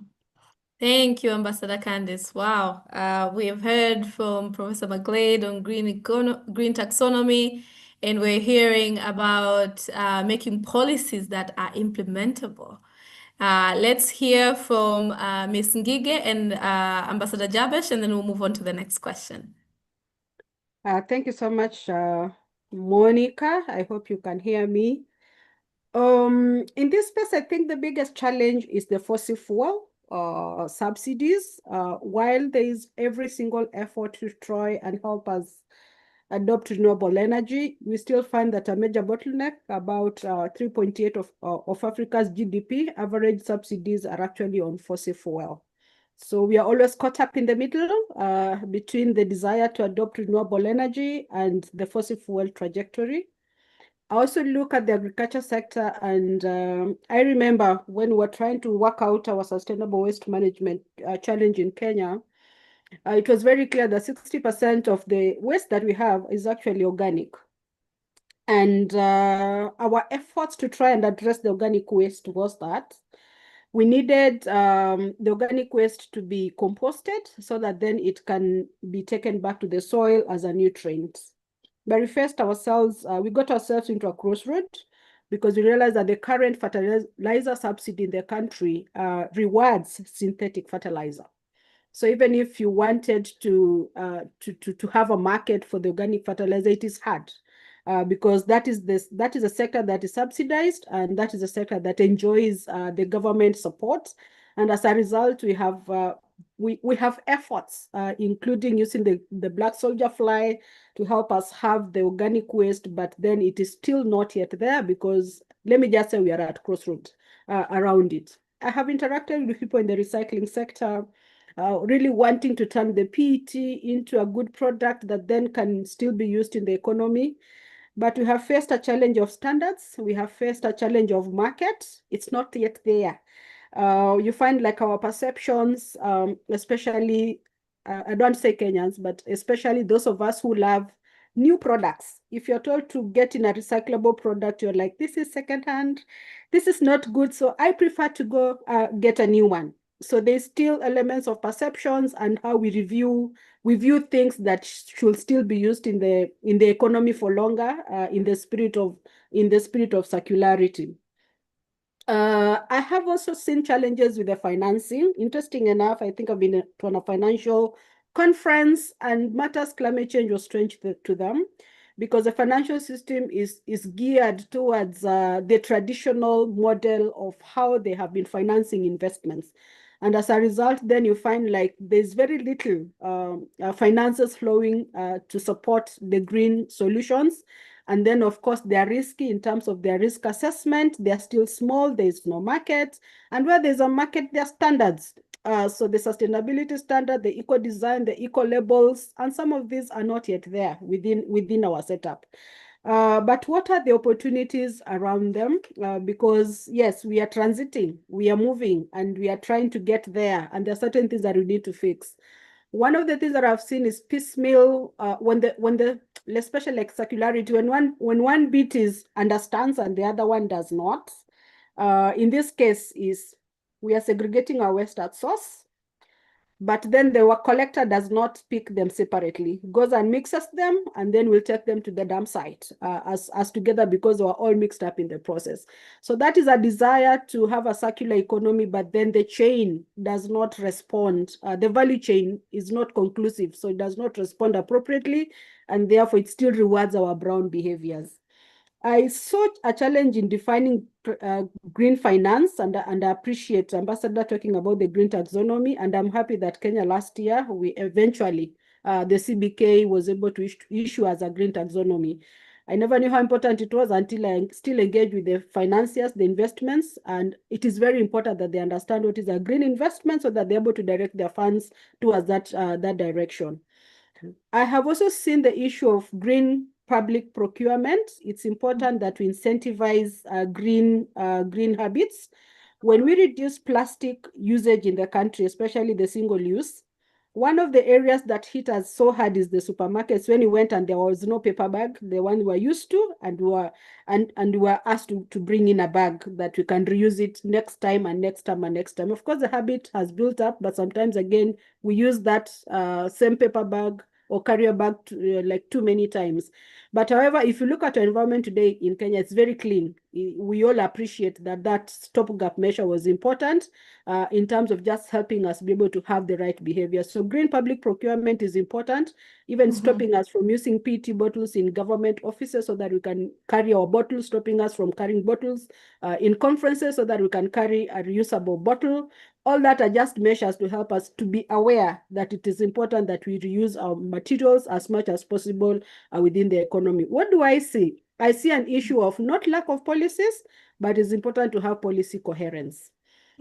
Thank you, Ambassador Candice. Wow. We have heard from Professor McGlade on green taxonomy, and we're hearing about making policies that are implementable. Let's hear from Ms. Ngige and Ambassador Jabesh, and then we'll move on to the next question. Thank you so much, Monica. I hope you can hear me. In this space, I think the biggest challenge is the fossil fuel subsidies. While there is every single effort to try and help us adopt renewable energy, we still find that a major bottleneck, about 3.8 of Africa's GDP average subsidies are actually on fossil fuel. So we are always caught up in the middle between the desire to adopt renewable energy and the fossil fuel trajectory. I also look at the agriculture sector, and I remember when we were trying to work out our sustainable waste management challenge in Kenya, it was very clear that 60% of the waste that we have is actually organic. And our efforts to try and address the organic waste was that we needed the organic waste to be composted so that then it can be taken back to the soil as a nutrient. But we got ourselves into a crossroad because we realized that the current fertilizer subsidy in the country rewards synthetic fertilizer. So even if you wanted to have a market for the organic fertilizer, it is hard because that is a sector that is subsidized, and that is a sector that enjoys the government support. And as a result, we have efforts, including using the black soldier fly to help us have the organic waste, but then it is still not yet there because, let me just say, we are at crossroads around it. I have interacted with people in the recycling sector, really wanting to turn the PET into a good product that then can still be used in the economy. But we have faced a challenge of standards. We have faced a challenge of market. It's not yet there. You find like our perceptions, especially, I don't say Kenyans, but especially those of us who love new products. If you're told to get in a recyclable product, you're like, this is secondhand, this is not good, so I prefer to go get a new one. So there's still elements of perceptions and how we view things that should still be used in the economy for longer, in the spirit of circularity. I have also seen challenges with the financing. Interesting enough, I think I've been to a financial conference, and matters climate change was strange to them, because the financial system is geared towards the traditional model of how they have been financing investments. And as a result, then you find like there's very little finances flowing to support the green solutions. And then, of course, they are risky in terms of their risk assessment. They are still small. There is no market. And where there's a market, there are standards. So the sustainability standard, the eco design, the eco labels, and some of these are not yet there within our setup. But what are the opportunities around them? Because yes, we are transiting, we are moving, and we are trying to get there. And there are certain things that we need to fix. One of the things that I've seen is piecemeal, especially like circularity, when one bit understands and the other one does not. In this case is we are segregating our waste at source, but then the collector does not pick them separately, goes and mixes them, and then we'll take them to the dump site as together, because they are all mixed up in the process. So that is a desire to have a circular economy, but then the chain does not respond. The value chain is not conclusive, so it does not respond appropriately, and therefore it still rewards our brown behaviors. I saw a challenge in defining green finance, and I appreciate Ambassador talking about the green taxonomy, and I'm happy that Kenya last year, we eventually, the CBK was able to issue as a green taxonomy. I never knew how important it was until I still engaged with the financiers, the investments, and it is very important that they understand what is a green investment so that they're able to direct their funds towards that direction. I have also seen the issue of green public procurement. It's important that we incentivize green habits. When we reduce plastic usage in the country, especially the single use, one of the areas that hit us so hard is the supermarkets. When we went and there was no paper bag, the one we were used to, and we were asked to bring in a bag that we can reuse it next time and next time and next time. Of course, the habit has built up, but sometimes again, we use that same paper bag or carrier bag like too many times. But however, if you look at our environment today in Kenya, it's very clean. We all appreciate that stopgap measure was important in terms of just helping us be able to have the right behavior. So green public procurement is important, even stopping us from using PET bottles in government offices so that we can carry our bottles, stopping us from carrying bottles in conferences so that we can carry a reusable bottle. All that are just measures to help us to be aware that it is important that we reuse our materials as much as possible within the economy. What do I see? I see an issue of not lack of policies, but it's important to have policy coherence.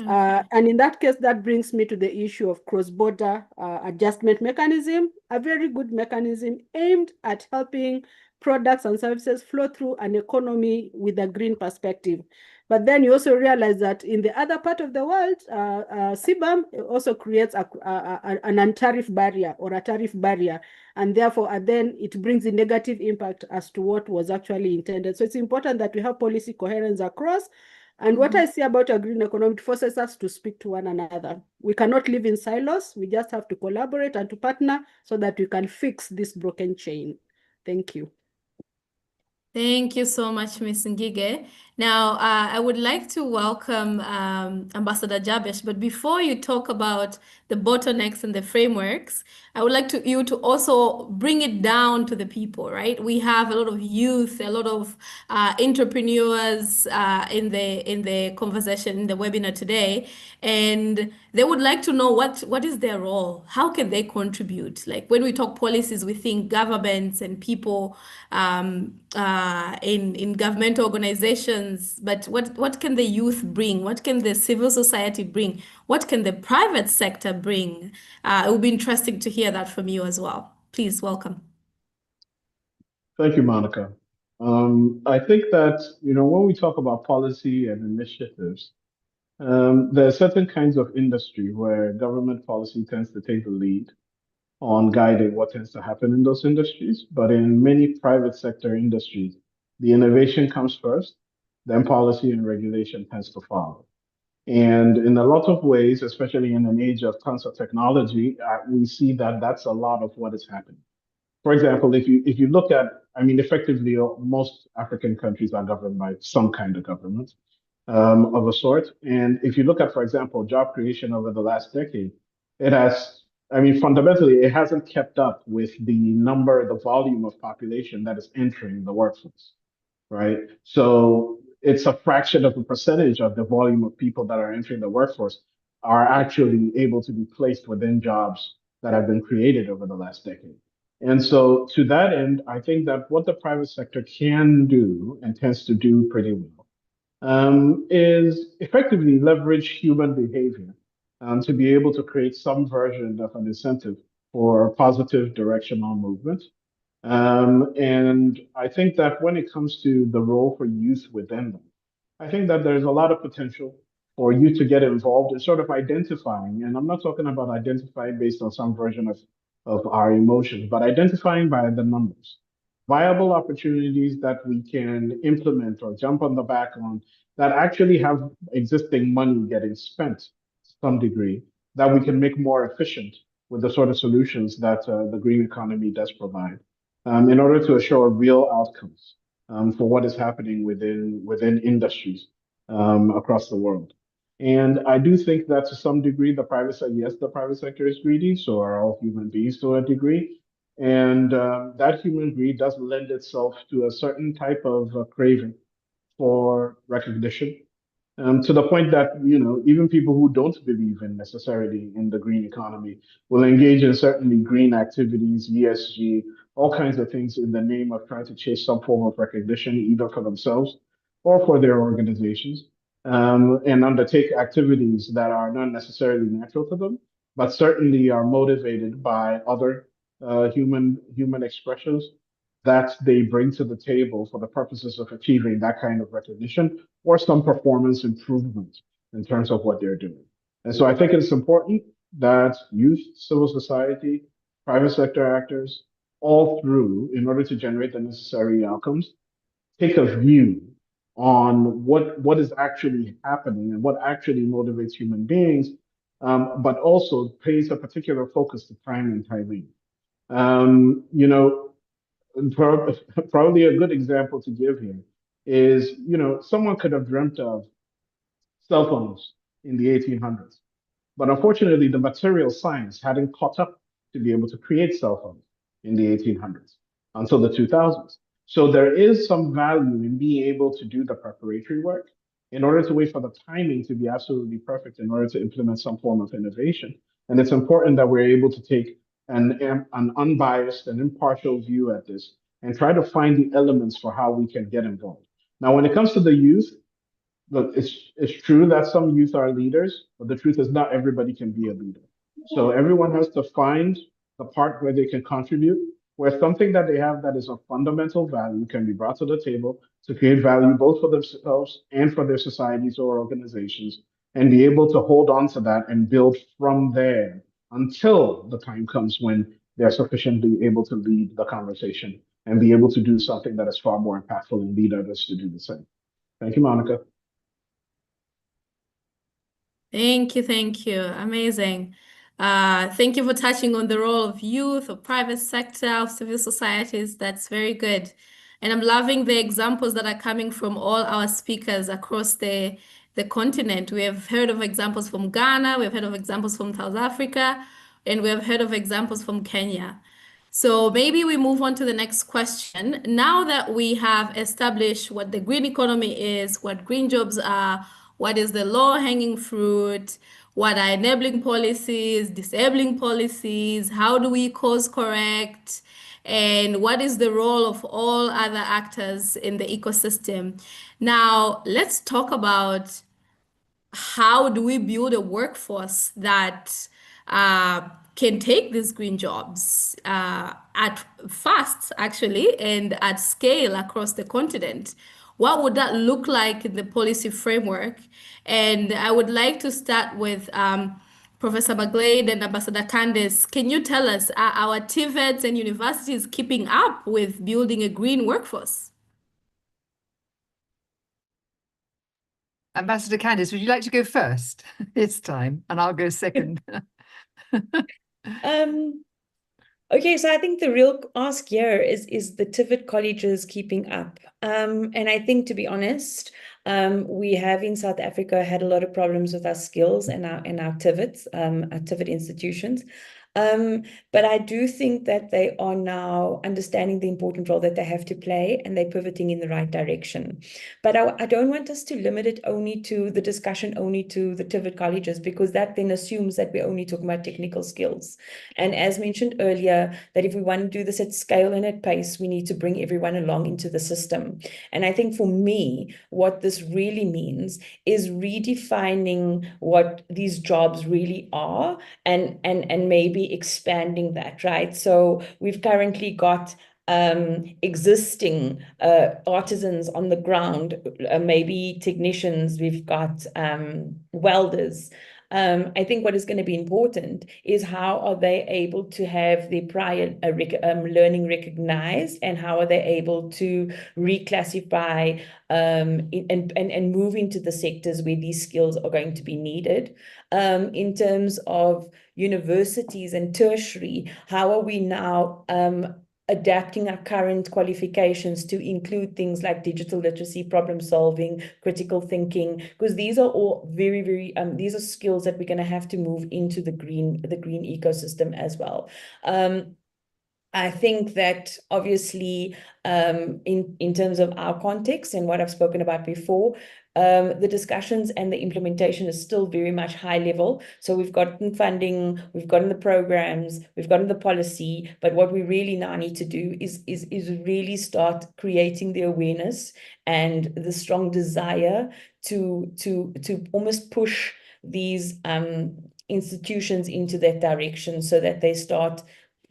Okay. And in that case, that brings me to the issue of cross-border adjustment mechanism, a very good mechanism aimed at helping products and services flow through an economy with a green perspective. But then you also realize that in the other part of the world, CBAM also creates an untariff barrier or a tariff barrier, and therefore then it brings a negative impact as to what was actually intended. So it's important that we have policy coherence across. And what I see about a green economy, it forces us to speak to one another. We cannot live in silos. We just have to collaborate and to partner so that we can fix this broken chain. Thank you. Thank you so much, Ms. Ngige. Now, I would like to welcome Ambassador Jabesh, but before you talk about the bottlenecks and the frameworks, I would like you to also bring it down to the people, right? We have a lot of youth, a lot of entrepreneurs in the conversation, in the webinar today, and they would like to know what is their role? How can they contribute? Like when we talk policies, we think governments and people in government organizations, but what can the youth bring? What can the civil society bring? What can the private sector bring? It would be interesting to hear that from you as well. Please, welcome. Thank you, Monica. I think that, when we talk about policy and initiatives, there are certain kinds of industry where government policy tends to take the lead on guiding what tends to happen in those industries. But in many private sector industries, the innovation comes first, then policy and regulation tends to follow. And in a lot of ways, especially in an age of tons of technology, we see that that's a lot of what is happening. For example, if you look at, I mean, effectively, most African countries are governed by some kind of government of a sort. And if you look at, for example, job creation over the last decade, it has, I mean, fundamentally, it hasn't kept up with the number, the volume of population that is entering the workforce, right? So it's a fraction of a percentage of the volume of people that are entering the workforce are actually able to be placed within jobs that have been created over the last decade. And so to that end, I think that what the private sector can do and tends to do pretty well is effectively leverage human behavior to be able to create some version of an incentive for positive directional movement. And I think that when it comes to the role for youth within them, I think that there's a lot of potential for youth to get involved in sort of identifying, and I'm not talking about identifying based on some version of our emotions, but identifying by the numbers, viable opportunities that we can implement or jump on the back on that actually have existing money getting spent to some degree that we can make more efficient with the sort of solutions that the green economy does provide in order to assure real outcomes for what is happening within industries across the world. And I do think that to some degree, the private sector, yes, the private sector is greedy, so are all human beings to a degree. And that human greed does lend itself to a certain type of craving for recognition to the point that even people who don't believe in necessarily in the green economy will engage in certainly green activities, ESG, all kinds of things in the name of trying to chase some form of recognition, either for themselves or for their organizations, and undertake activities that are not necessarily natural to them, but certainly are motivated by other human expressions that they bring to the table for the purposes of achieving that kind of recognition or some performance improvement in terms of what they're doing. And so I think it's important that youth, civil society, private sector actors, all through, in order to generate the necessary outcomes, take a view on what is actually happening and what actually motivates human beings, but also pays a particular focus to time and timing. You know, probably a good example to give here is, someone could have dreamt of cell phones in the 1800s, but unfortunately, the material science hadn't caught up to be able to create cell phones in the 1800s until the 2000s. So there is some value in being able to do the preparatory work in order to wait for the timing to be absolutely perfect in order to implement some form of innovation. And it's important that we're able to take an unbiased and impartial view at this and try to find the elements for how we can get involved. Now, when it comes to the youth, look, it's true that some youth are leaders, but the truth is not everybody can be a leader. So everyone has to find the part where they can contribute, where something that they have that is of fundamental value can be brought to the table to create value both for themselves and for their societies or organizations, and be able to hold on to that and build from there until the time comes when they're sufficiently able to lead the conversation and be able to do something that is far more impactful and lead others to do the same. Thank you, Monica. Thank you, thank you. Amazing. Thank you for touching on the role of youth, of private sector, of civil societies. That's very good. And I'm loving the examples that are coming from all our speakers across the continent. We have heard of examples from Ghana, we have heard of examples from South Africa, and we have heard of examples from Kenya. So maybe we move on to the next question. Now that we have established what the green economy is, what green jobs are, what is the low-hanging fruit, what are enabling policies, disabling policies, how do we course correct, and what is the role of all other actors in the ecosystem? Now, let's talk about how do we build a workforce that can take these green jobs at fast, actually, and at scale across the continent? What would that look like in the policy framework? And I would like to start with Professor McGlade and Ambassador Candace. Can you tell us, are our TVETs and universities keeping up with building a green workforce? Ambassador Candice, would you like to go first this time? And I'll go second. Okay, so I think the real ask here is the TVET colleges keeping up? And I think, to be honest, we have in South Africa had a lot of problems with our skills and our TVETs, our TVET institutions. But I do think that they are now understanding the important role that they have to play, and they're pivoting in the right direction. But I don't want us to limit it only to the discussion, only to the TVET colleges, because that then assumes that we're only talking about technical skills. And as mentioned earlier, that if we want to do this at scale and at pace, we need to bring everyone along into the system. And I think for me, what this really means is redefining what these jobs really are, and maybe expanding that, right? So we've currently got existing artisans on the ground, maybe technicians, we've got welders. I think what is going to be important is how are they able to have their prior learning recognized, and how are they able to reclassify and move into the sectors where these skills are going to be needed. In terms of universities and tertiary, how are we now adapting our current qualifications to include things like digital literacy, problem solving, critical thinking, because these are all very, very, these are skills that we're going to have to move into the green ecosystem as well. I think that obviously in terms of our context and what I've spoken about before, the discussions and the implementation is still very much high level. So we've gotten funding, we've gotten the programs, we've gotten the policy, but what we really now need to do is really start creating the awareness and the strong desire to almost push these institutions into that direction, so that they start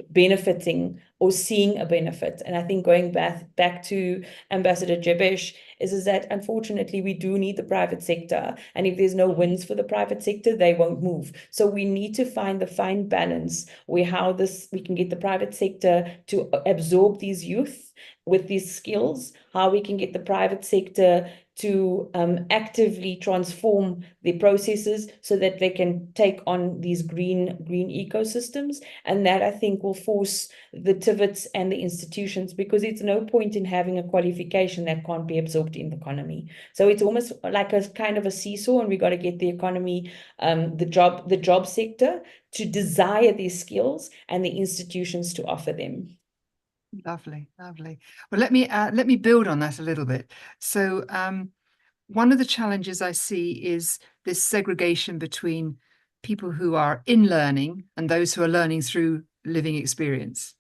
benefiting or seeing a benefit. And I think going back to Ambassador Jebesh is that unfortunately we do need the private sector, and if there's no wins for the private sector, they won't move. So we need to find the fine balance where we can get the private sector to absorb these youth with these skills, how we can get the private sector to actively transform the processes so that they can take on these green ecosystems. And that, I think, will force the TVETs and the institutions, because it's no point in having a qualification that can't be absorbed in the economy. So it's almost like a kind of a seesaw, and we got to get the economy, the job sector to desire these skills, and the institutions to offer them. Lovely, lovely. Well, let me build on that a little bit. So one of the challenges I see is this segregation between people who are in learning and those who are learning through living experience.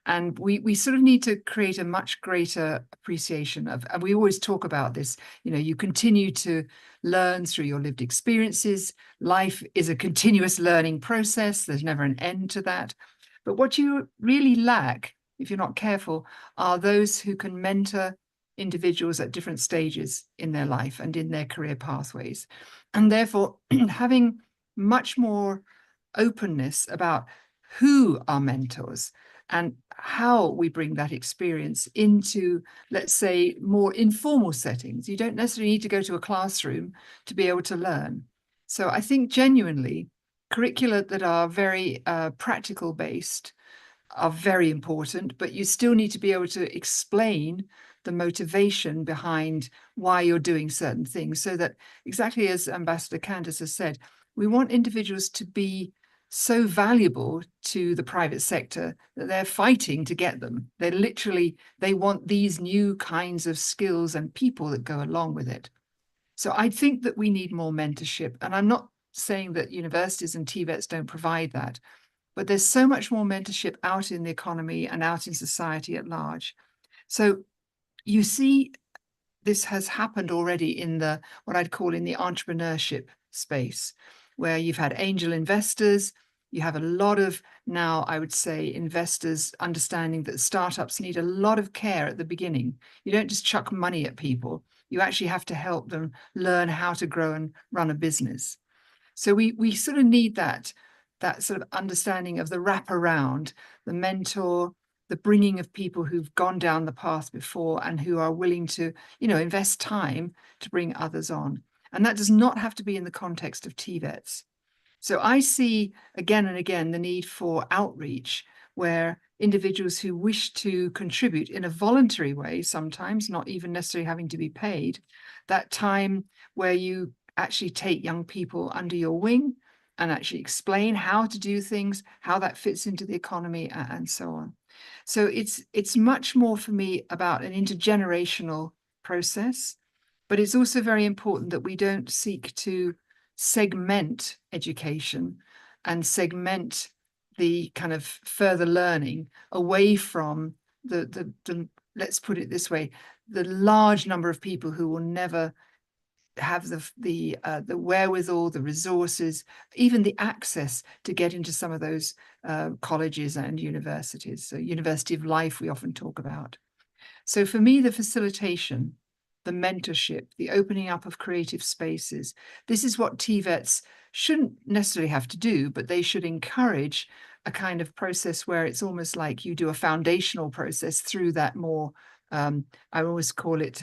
And we sort of need to create a much greater appreciation of, and we always talk about this, you continue to learn through your lived experiences. Life is a continuous learning process. There's never an end to that. But what you really lack, if you're not careful, are those who can mentor individuals at different stages in their life and in their career pathways. And therefore, having much more openness about who are mentors and how we bring that experience into, let's say, more informal settings. You don't necessarily need to go to a classroom to be able to learn. So I think genuinely, curricula that are very practical based are very important, but you still need to be able to explain the motivation behind why you're doing certain things, so that, exactly as Ambassador Candice has said, we want individuals to be so valuable to the private sector that they're fighting to get them. They want these new kinds of skills and people that go along with it. So I think that we need more mentorship. And I'm not saying that universities and TVETs don't provide that, but there's so much more mentorship out in the economy and out in society at large. So you see, this has happened already in what I'd call in the entrepreneurship space, where you've had angel investors. You have a lot of now, I would say, investors understanding that startups need a lot of care at the beginning. You don't just chuck money at people. You actually have to help them learn how to grow and run a business. So we sort of need that sort of understanding of the wraparound, the mentor, the bringing of people who've gone down the path before and who are willing to, invest time to bring others on. And that does not have to be in the context of TVETs. So I see again and again the need for outreach where individuals who wish to contribute in a voluntary way, sometimes not even necessarily having to be paid, that time where you actually take young people under your wing and actually explain how to do things, how that fits into the economy, and so on. So it's much more for me about an intergenerational process, but it's also very important that we don't seek to segment education and segment the kind of further learning away from the let's put it this way, the large number of people who will never have the wherewithal, the resources, even the access to get into some of those colleges and universities. So University of Life, we often talk about. So for me, the facilitation, the mentorship, the opening up of creative spaces, this is what TVETs shouldn't necessarily have to do, but they should encourage a kind of process where it's almost like you do a foundational process through that more, I always call it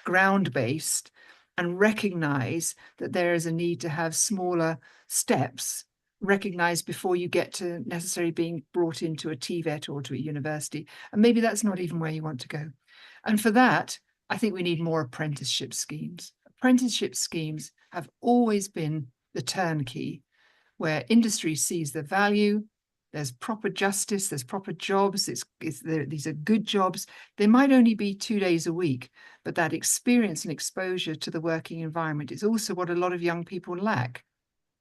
ground-based, and recognize that there is a need to have smaller steps recognized before you get to necessarily being brought into a TVET or to a university. And maybe that's not even where you want to go. And for that, I think we need more apprenticeship schemes. Apprenticeship schemes have always been the turnkey, where industry sees the value, there's proper justice, there's proper jobs, these are good jobs. They might only be 2 days a week, but that experience and exposure to the working environment is also what a lot of young people lack.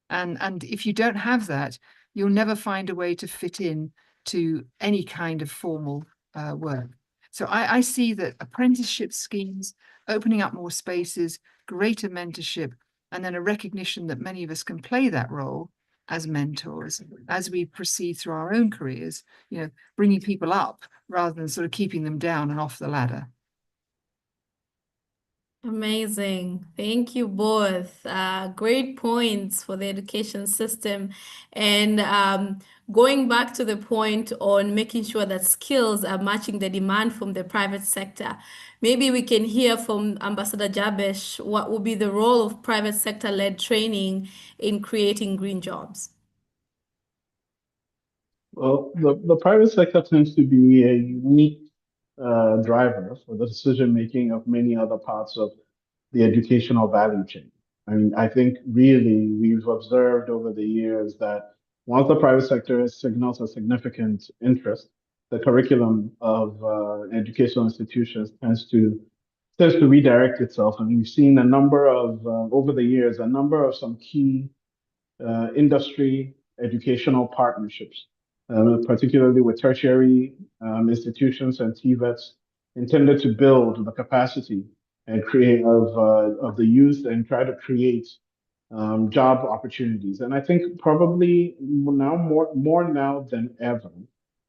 And if you don't have that, you'll never find a way to fit in to any kind of formal work. So I see that apprenticeship schemes, opening up more spaces, greater mentorship, and then a recognition that many of us can play that role as mentors as we proceed through our own careers, bringing people up rather than sort of keeping them down and off the ladder. Amazing. Thank you both. Great points for the education system. And going back to the point on making sure that skills are matching the demand from the private sector, maybe we can hear from Ambassador Jabesh what would be the role of private sector-led training in creating green jobs. Well, the private sector tends to be a unique driver for the decision making of many other parts of the educational value chain. I mean, I think really we've observed over the years that once the private sector signals a significant interest, the curriculum of educational institutions tends to redirect itself. And we've seen a number of, over the years, a number of some key industry educational partnerships, particularly with tertiary institutions and TVETs, intended to build the capacity and create of the youth and try to create job opportunities. And I think probably now more now than ever,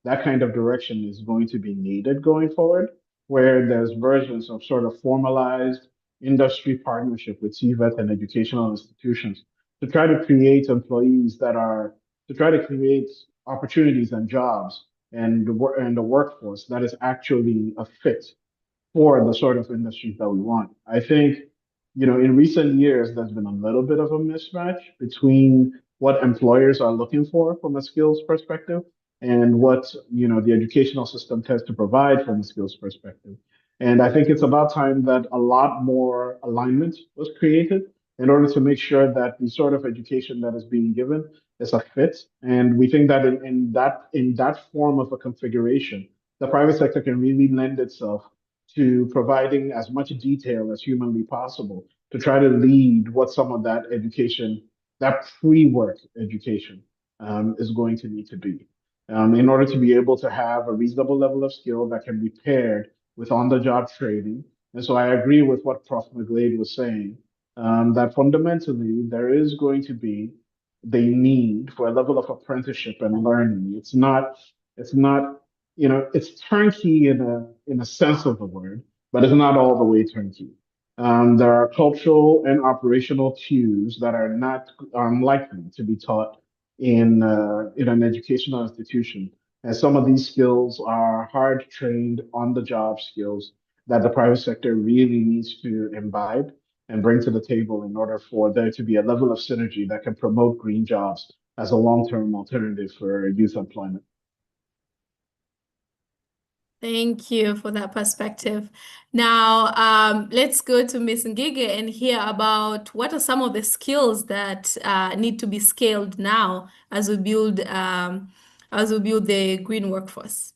that kind of direction is going to be needed going forward, where there's versions of sort of formalized industry partnership with TVET and educational institutions to try to create employees to try to create opportunities and jobs and the workforce that is actually a fit for the sort of industries that we want. I think, in recent years, there's been a little bit of a mismatch between what employers are looking for from a skills perspective and what, the educational system tends to provide from a skills perspective. And I think it's about time that a lot more alignment was created in order to make sure that the sort of education that is being given is a fit. And we think that in that form of a configuration, the private sector can really lend itself to providing as much detail as humanly possible to try to lead what some of that education, that pre-work education, is going to need to be. In order to be able to have a reasonable level of skill that can be paired with on-the-job training. And so I agree with what Prof. McGlade was saying, that fundamentally there is going to be the need for a level of apprenticeship and learning. It's not, it's turnkey in a sense of the word, but it's not all the way turnkey. There are cultural and operational cues that are unlikely to be taught in an educational institution. And some of these skills are hard trained on the job skills that the private sector really needs to imbibe and bring to the table in order for there to be a level of synergy that can promote green jobs as a long-term alternative for youth employment. Thank you for that perspective. Now, let's go to Ms. Ngige and hear about what are some of the skills that need to be scaled now as we build the green workforce.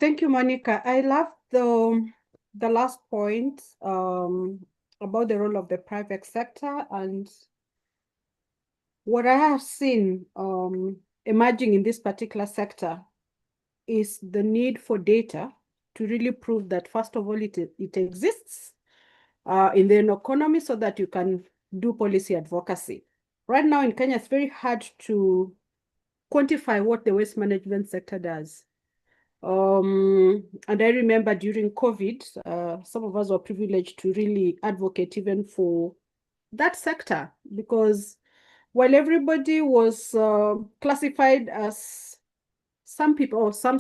Thank you, Monica. I love the last point about the role of the private sector, and what I have seen emerging in this particular sector is the need for data to really prove that, first of all, it exists in the economy so that you can do policy advocacy. Right now in Kenya, it's very hard to quantify what the waste management sector does. And I remember during COVID, some of us were privileged to really advocate even for that sector, because while everybody was classified as, some people, or some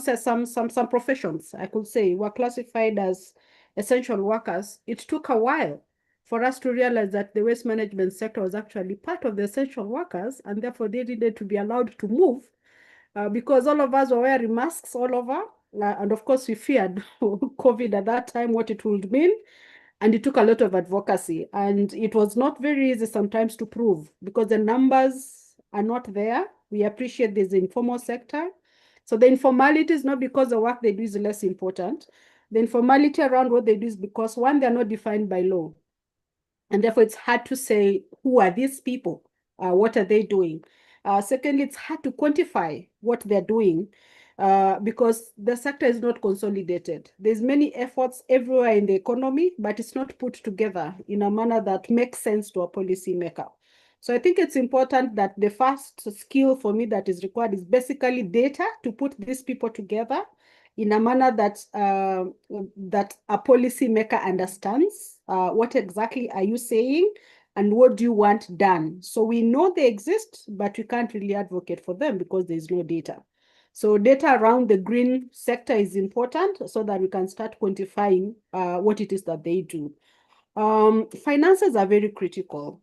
professions, I could say, were classified as essential workers, it took a while for us to realize that the waste management sector was actually part of the essential workers, and therefore they needed to be allowed to move because all of us were wearing masks all over. And of course, we feared COVID at that time, what it would mean. And it took a lot of advocacy. And it was not very easy sometimes to prove, because the numbers are not there. We appreciate this informal sector. So the informality is not because the work they do is less important. The informality around what they do is because, one, they're not defined by law. And therefore, it's hard to say, who are these people? What are they doing? Secondly, it's hard to quantify what they're doing because the sector is not consolidated. There's many efforts everywhere in the economy, but it's not put together in a manner that makes sense to a policymaker. So I think it's important that the first skill for me that is required is basically data to put these people together in a manner that that a policymaker understands. What exactly are you saying, and what do you want done? So we know they exist, but we can't really advocate for them because there's no data. So data around the green sector is important so that we can start quantifying what it is that they do. Finances are very critical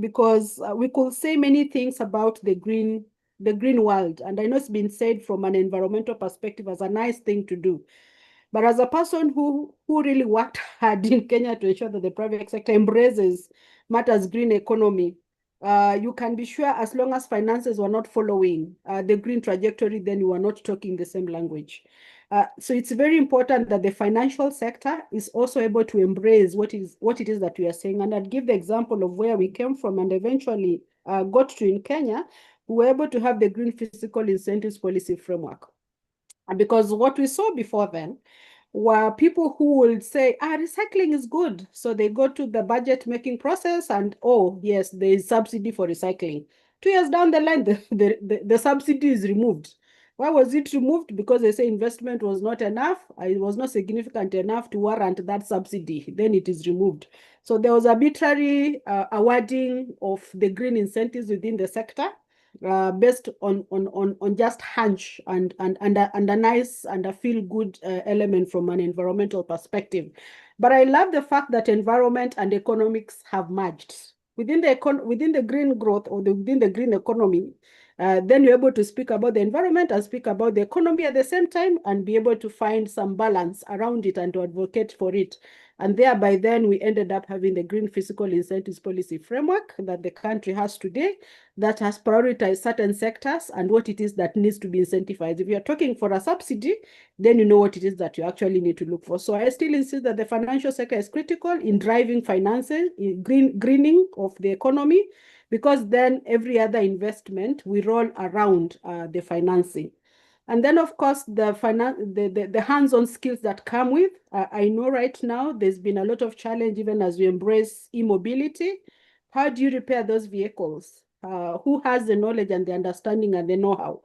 because we could say many things about the green world. And I know it's been said from an environmental perspective as a nice thing to do. But as a person who really worked hard in Kenya to ensure that the private sector embraces matters green economy, you can be sure as long as finances were not following the green trajectory, then you are not talking the same language. So it's very important that the financial sector is also able to embrace what it is that we are saying. And I'd give the example of where we came from and eventually got to in Kenya. We were able to have the green fiscal incentives policy framework. Because what we saw before then were people who would say, recycling is good. So they go to the budget making process and, oh, yes, there is subsidy for recycling. 2 years down the line, the subsidy is removed. Why was it removed? Because they say investment was not enough. It was not significant enough to warrant that subsidy. Then it is removed. So there was arbitrary awarding of the green incentives within the sector. Based on just hunch and a nice and a feel-good element from an environmental perspective. But I love the fact that environment and economics have merged. Within the green growth or within the green economy, then you're able to speak about the environment and speak about the economy at the same time and be able to find some balance around it and to advocate for it. And thereby then we ended up having the green fiscal incentives policy framework that the country has today that has prioritized certain sectors and what it is that needs to be incentivized. If you're talking for a subsidy, then you know what it is that you actually need to look for. So I still insist that the financial sector is critical in driving finances, in greening of the economy, because then every other investment we roll around the financing. And then, of course, the hands-on skills that come with. I know right now there's been a lot of challenge even as we embrace e-mobility. How do you repair those vehicles? Who has the knowledge and the understanding and the know-how?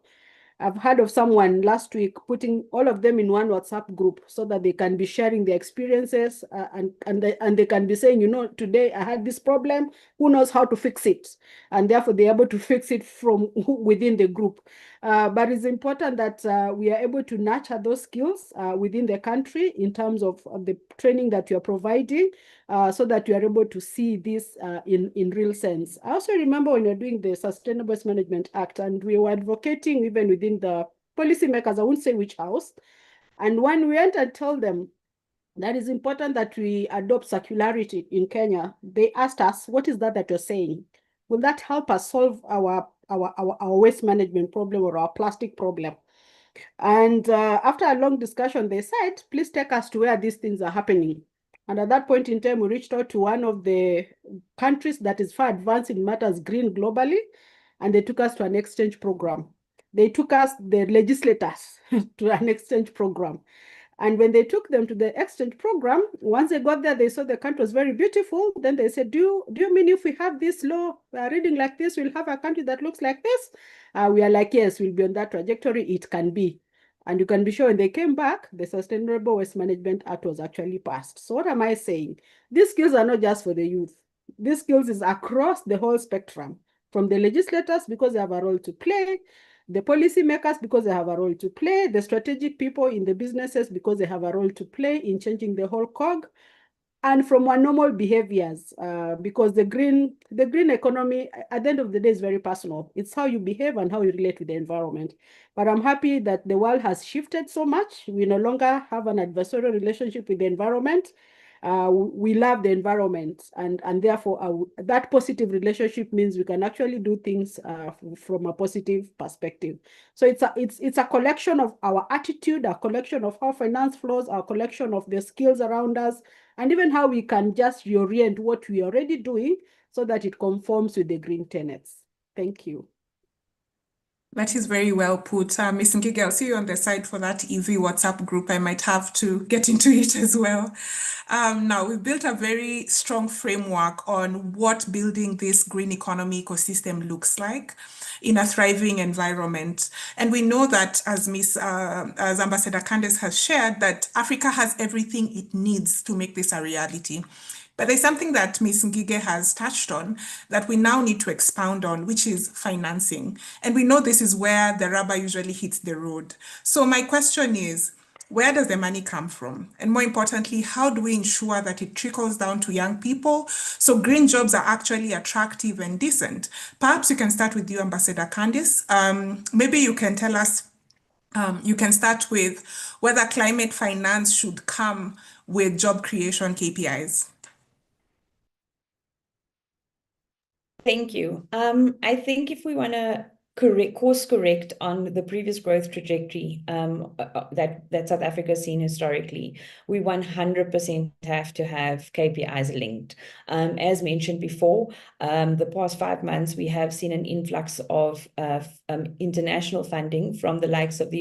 I've heard of someone last week putting all of them in one WhatsApp group so that they can be sharing their experiences and they can be saying, you know, today I had this problem, who knows how to fix it? And therefore they're able to fix it from within the group. But it's important that we are able to nurture those skills within the country in terms of the training that you are providing, so that you are able to see this in real sense. I also remember when you're doing the Sustainable Waste Management Act, and we were advocating even within the policymakers, I won't say which house, and when we went and told them that it's important that we adopt circularity in Kenya, they asked us, what is that you're saying? Will that help us solve our waste management problem or our plastic problem? And after a long discussion, they said, please take us to where these things are happening. And at that point in time, we reached out to one of the countries that is far advanced in matters green globally, and they took us to an exchange program. They took us, the legislators, to an exchange program. And when they took them to the exchange program, once they got there, they saw the country was very beautiful. Then they said, do you mean if we have this law reading like this, we'll have a country that looks like this? We are like, yes, we'll be on that trajectory. It can be. And you can be sure when they came back, the Sustainable Waste Management Act was actually passed. So what am I saying? These skills are not just for the youth. These skills is across the whole spectrum, from the legislators because they have a role to play, the policymakers because they have a role to play, the strategic people in the businesses because they have a role to play in changing the whole cog, and from our normal behaviors, because the green economy, at the end of the day, is very personal. It's how you behave and how you relate with the environment. But I'm happy that the world has shifted so much. We no longer have an adversarial relationship with the environment. We love the environment, and therefore that positive relationship means we can actually do things from a positive perspective. So it's a collection of our attitude, a collection of how finance flows, a collection of the skills around us, and even how we can just reorient what we are already doing so that it conforms with the green tenets. Thank you. That is very well put. Ms. Ngige, I'll see you on the side for that easy WhatsApp group. I might have to get into it as well. Now, we've built a very strong framework on what building this green economy ecosystem looks like in a thriving environment. And we know that, as Ambassador Candace has shared, that Africa has everything it needs to make this a reality. But there's something that Ms. Ngige has touched on that we now need to expound on, which is financing. And we know this is where the rubber usually hits the road. So my question is, where does the money come from? And more importantly, how do we ensure that it trickles down to young people so green jobs are actually attractive and decent? Perhaps you can start with you, Ambassador Candice. Maybe you can tell us, you can start with whether climate finance should come with job creation KPIs. Thank you. I think if we want to course correct on the previous growth trajectory that South Africa has seen historically, we 100% have to have KPIs linked. As mentioned before, the past 5 months, we have seen an influx of international funding from the likes of the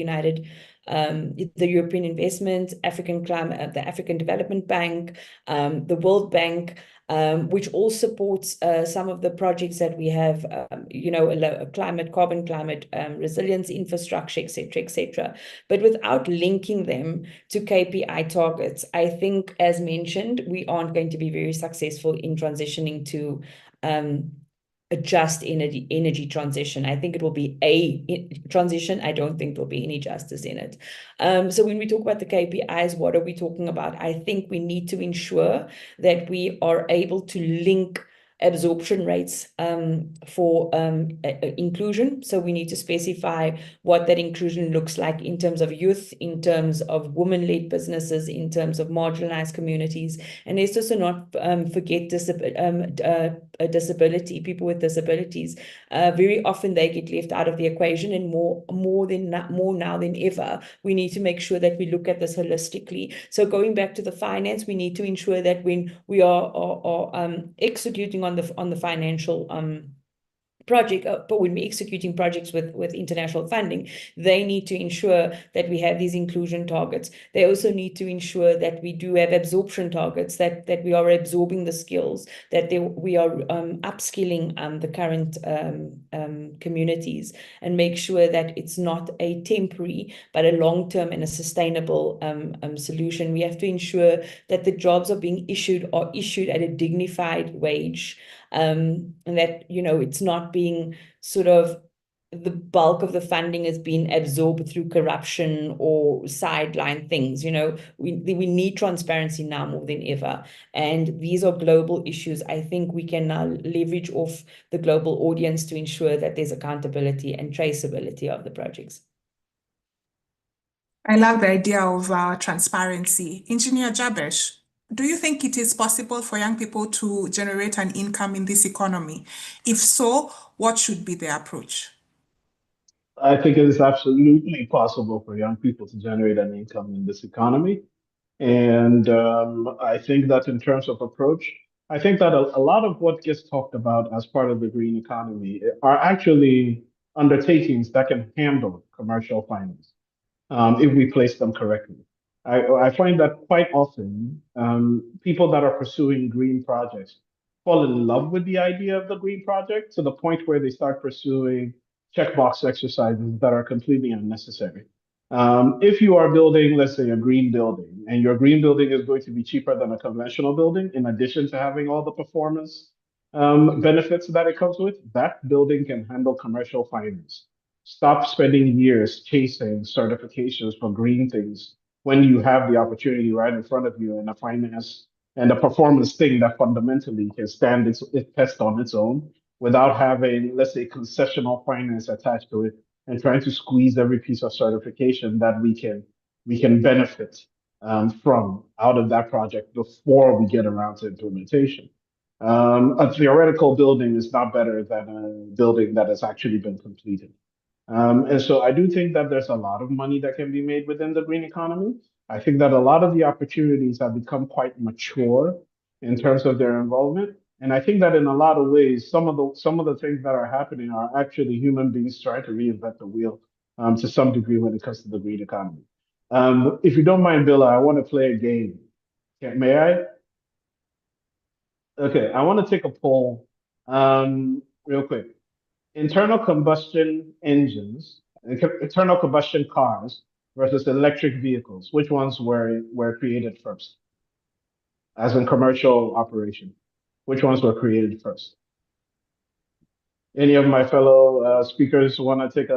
European Investment, the African Development Bank, the World Bank, which all supports some of the projects that we have, carbon climate resilience infrastructure, etc. But without linking them to KPI targets, I think, as mentioned, we aren't going to be very successful in transitioning to a just energy transition. I think it will be a transition. I don't think there'll be any justice in it. So when we talk about the KPIs, what are we talking about? I think we need to ensure that we are able to link absorption rates for inclusion. So we need to specify what that inclusion looks like in terms of youth, in terms of women-led businesses, in terms of marginalized communities. And let's also not forget disability, people with disabilities. Very often they get left out of the equation, and more now than ever, we need to make sure that we look at this holistically. So going back to the finance, we need to ensure that when we are executing on the financial project, but when we're executing projects with international funding, they need to ensure that we have these inclusion targets. They also need to ensure that we do have absorption targets, that we are absorbing the skills, that we are upskilling the current communities, and make sure that it's not a temporary but a long-term and a sustainable solution. We have to ensure that the jobs are issued at a dignified wage, and that, you know, it's not being sort of the bulk of the funding has been absorbed through corruption or sideline things. You know, we need transparency now more than ever. And these are global issues. I think we can now leverage off the global audience to ensure that there's accountability and traceability of the projects. I love the idea of transparency. Engineer Jabesh, do you think it is possible for young people to generate an income in this economy? If so, what should be the approach? I think it is absolutely possible for young people to generate an income in this economy. And I think that in terms of approach, I think that a lot of what gets talked about as part of the green economy are actually undertakings that can handle commercial finance, if we place them correctly. I find that quite often people that are pursuing green projects fall in love with the idea of the green project to the point where they start pursuing checkbox exercises that are completely unnecessary. If you are building, let's say, a green building, and your green building is going to be cheaper than a conventional building, in addition to having all the performance benefits that it comes with, that building can handle commercial finance. Stop spending years chasing certifications for green things when you have the opportunity right in front of you in a finance and a performance thing that fundamentally can stand its test on its own without having, let's say, concessional finance attached to it and trying to squeeze every piece of certification that we can benefit from out of that project before we get around to implementation. A theoretical building is not better than a building that has actually been completed. And so I do think that there's a lot of money that can be made within the green economy. I think that a lot of the opportunities have become quite mature in terms of their involvement. And I think that in a lot of ways, some of the things that are happening are actually human beings trying to reinvent the wheel to some degree when it comes to the green economy. If you don't mind, Billa, I want to play a game. May I? Okay, I want to take a poll real quick. Internal combustion engines, internal combustion cars versus electric vehicles. Which ones were created first? As in commercial operation, which ones were created first? Any of my fellow speakers want to take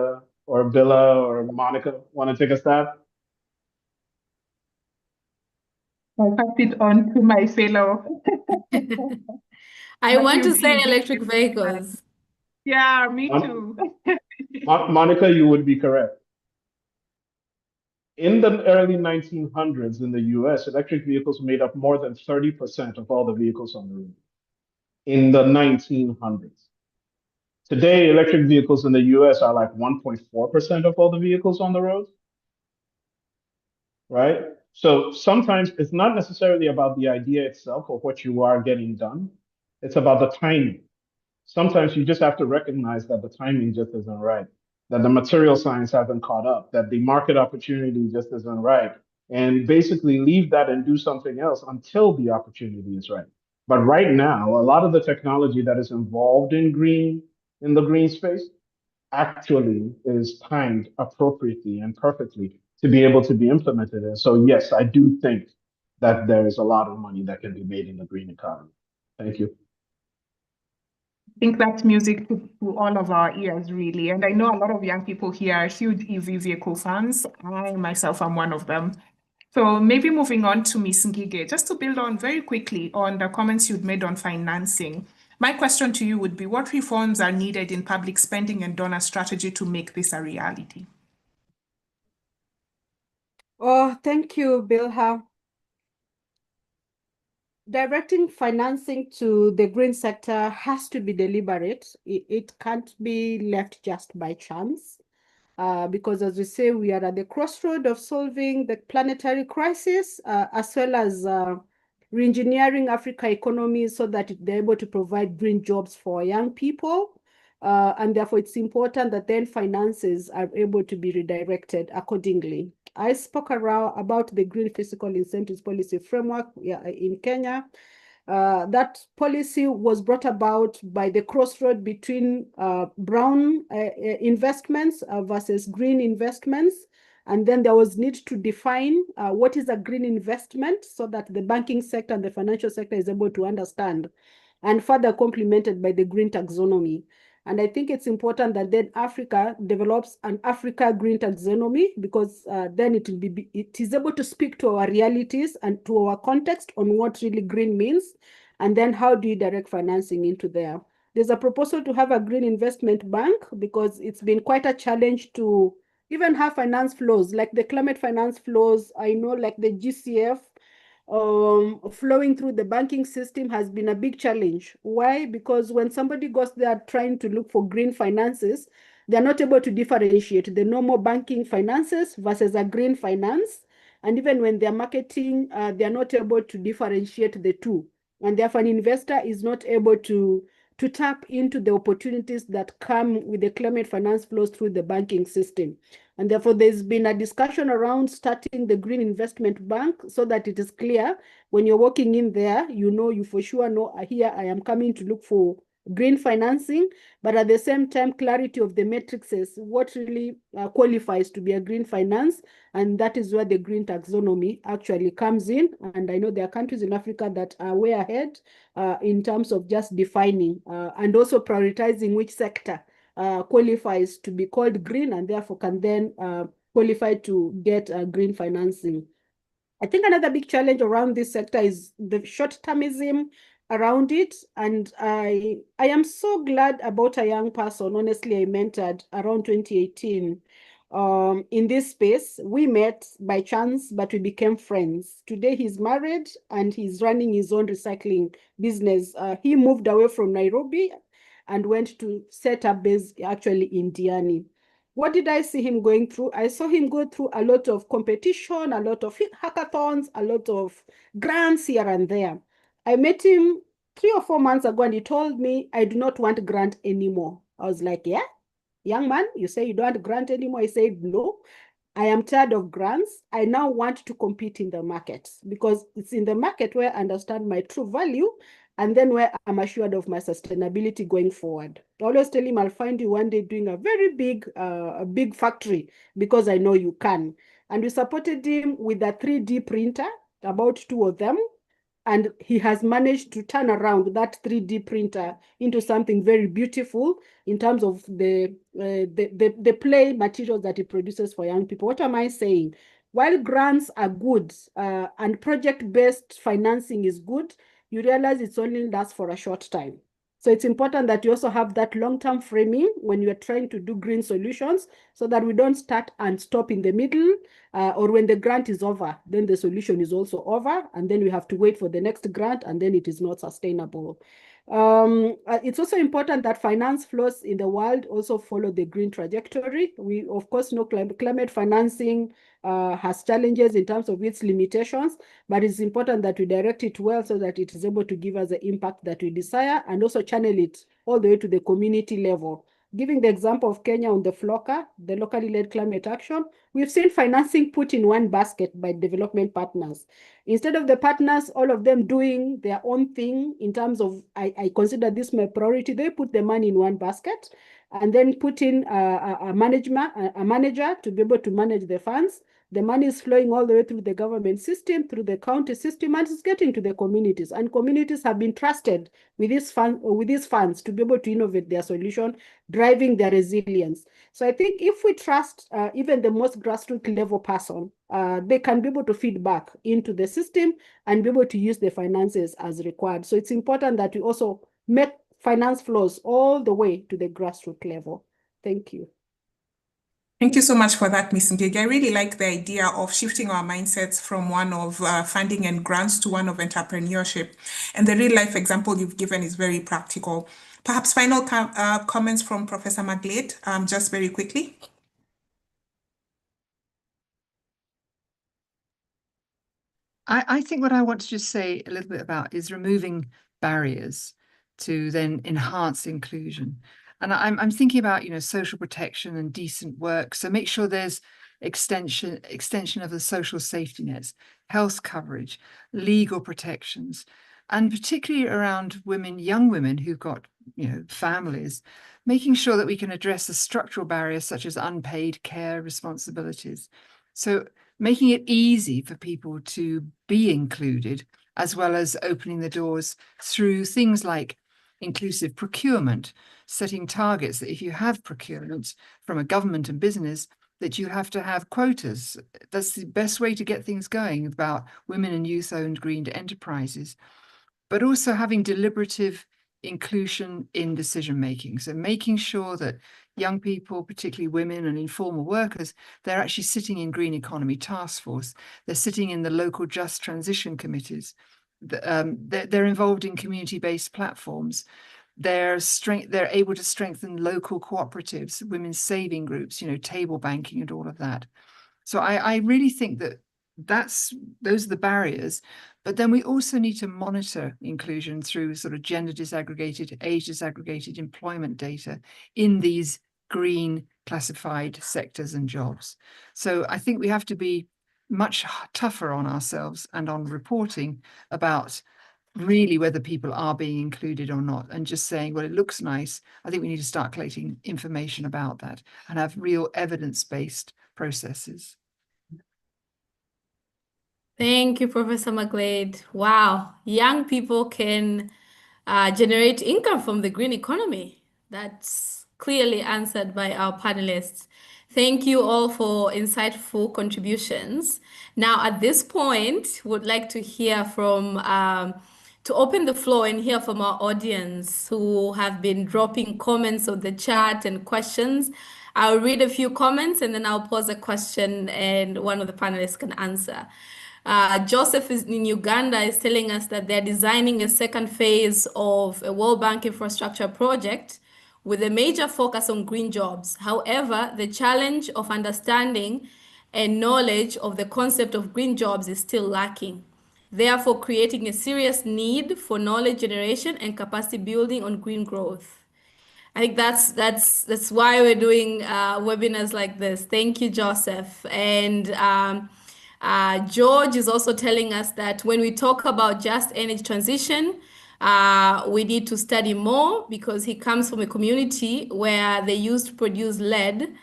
or Billa or Monica want to take a stab? I'll pass it on to my fellow. I want to say electric vehicles. Yeah, me too. Monica, you would be correct. In the early 1900s in the US, electric vehicles made up more than 30% of all the vehicles on the road. In the 1900s. Today, electric vehicles in the US are like 1.4% of all the vehicles on the road. Right? So sometimes it's not necessarily about the idea itself or what you are getting done. It's about the timing. Sometimes you just have to recognize that the timing just isn't right, that the material science hasn't caught up, that the market opportunity just isn't right, and basically leave that and do something else until the opportunity is right. But right now, a lot of the technology that is involved in the green space actually is timed appropriately and perfectly to be able to be implemented. And so, yes, I do think that there is a lot of money that can be made in the green economy. Thank you. I think that's music to all of our ears, really. And I know a lot of young people here are huge EV vehicle fans. I myself am one of them. So maybe moving on to Ms. Ngige, just to build on very quickly on the comments you'd made on financing. My question to you would be, what reforms are needed in public spending and donor strategy to make this a reality? Oh, thank you, Bilha. Directing financing to the green sector has to be deliberate. It can't be left just by chance. Because as we say, we are at the crossroad of solving the planetary crisis, as well as re-engineering Africa economies so that they're able to provide green jobs for young people. And therefore it's important that then finances are able to be redirected accordingly. I spoke around about the Green Fiscal Incentives Policy Framework in Kenya. That policy was brought about by the crossroad between brown investments versus green investments. And then there was need to define what is a green investment so that the banking sector and the financial sector is able to understand, and further complemented by the green taxonomy. And I think it's important that then Africa develops an Africa green taxonomy, because then it is able to speak to our realities and to our context on what really green means, and then how do you direct financing into there. There's a proposal to have a green investment bank, because it's been quite a challenge to even have finance flows, like the climate finance flows. I know like the GCF flowing through the banking system has been a big challenge. Why? Because when somebody goes there trying to look for green finances, they're not able to differentiate the normal banking finances versus a green finance. And even when they're marketing, they're not able to differentiate the two. And therefore, an investor is not able to tap into the opportunities that come with the climate finance flows through the banking system. And therefore, there's been a discussion around starting the Green Investment Bank, so that it is clear when you're walking in there, you for sure know, here I am coming to look for green financing, but at the same time, clarity of the matrices, what really qualifies to be a green finance. And that is where the green taxonomy actually comes in. And I know there are countries in Africa that are way ahead in terms of just defining and also prioritizing which sector qualifies to be called green, and therefore can then qualify to get green financing. I think another big challenge around this sector is the short-termism around it. And I am so glad about a young person, honestly, I mentored around 2018 in this space. We met by chance, but we became friends. Today he's married and he's running his own recycling business. He moved away from Nairobi and went to set up base actually in Diani. What did I see him going through? I saw him go through a lot of competition, a lot of hackathons, a lot of grants here and there. I met him 3 or 4 months ago and he told me, I do not want grant anymore. I was like, yeah, young man, you say you don't want grant anymore? I said, no, I am tired of grants. I now want to compete in the market, because it's in the market where I understand my true value, and then where I'm assured of my sustainability going forward. I always tell him I'll find you one day doing a very big factory, because I know you can. And we supported him with a 3D printer, about 2 of them. And he has managed to turn around that 3D printer into something very beautiful in terms of the play materials that he produces for young people. What am I saying? While grants are good and project-based financing is good, you realize it's only lasts for a short time. So it's important that you also have that long-term framing when you're trying to do green solutions, so that we don't start and stop in the middle, or when the grant is over, then the solution is also over, and then we have to wait for the next grant, and then it is not sustainable. It's also important that finance flows in the world also follow the green trajectory. We, of course, know climate financing has challenges in terms of its limitations, but it's important that we direct it well so that it is able to give us the impact that we desire, and also channel it all the way to the community level. Giving the example of Kenya on the FLOCA, the locally led climate action, we've seen financing put in one basket by development partners. Instead of the partners, all of them doing their own thing in terms of, I consider this my priority, they put the money in one basket and then put in a manager to be able to manage the funds. The money is flowing all the way through the government system, through the county system, and it's getting to the communities. And communities have been trusted with these funds to be able to innovate their solution, driving their resilience. So I think if we trust even the most grassroots level person, they can be able to feed back into the system and be able to use the finances as required. So it's important that we also make finance flows all the way to the grassroots level. Thank you. Thank you so much for that, Ms. Ngege. I really like the idea of shifting our mindsets from one of funding and grants to one of entrepreneurship. And the real life example you've given is very practical. Perhaps final comments from Professor Maglade, just very quickly. I think what I want to just say a little bit about is removing barriers to then enhance inclusion. And I'm thinking about, social protection and decent work. So make sure there's extension of the social safety nets, health coverage, legal protections, and particularly around women, young women who've got, families, making sure that we can address the structural barriers such as unpaid care responsibilities. So making it easy for people to be included, as well as opening the doors through things like inclusive procurement, setting targets that if you have procurement from a government and business, that you have to have quotas. That's the best way to get things going about women and youth-owned green enterprises, but also having deliberative inclusion in decision-making. So making sure that young people, particularly women and informal workers, they're actually sitting in green economy task force. They're sitting in the local just transition committees. They're involved in community-based platforms. They're able to strengthen local cooperatives, women's saving groups, table banking and all of that. So I really think that those are the barriers. But then we also need to monitor inclusion through sort of gender disaggregated, age disaggregated employment data in these green classified sectors and jobs. So I think we have to be much tougher on ourselves and on reporting about really whether people are being included or not, and just saying, well, it looks nice. I think we need to start collecting information about that and have real evidence-based processes. Thank you, Professor McGlade. Wow, young people can generate income from the green economy. That's clearly answered by our panelists. Thank you all for insightful contributions. Now, at this point, would like to hear from, to open the floor and hear from our audience who have been dropping comments on the chat and questions. I'll read a few comments and then I'll pose a question and one of the panelists can answer. Joseph in Uganda is telling us that they're designing a second phase of a World Bank infrastructure project with a major focus on green jobs. However, the challenge of understanding and knowledge of the concept of green jobs is still lacking, therefore creating a serious need for knowledge generation and capacity building on green growth. I think that's why we're doing webinars like this. Thank you, Joseph. And George is also telling us that when we talk about just energy transition, we need to study more because he comes from a community where they used to produce lead,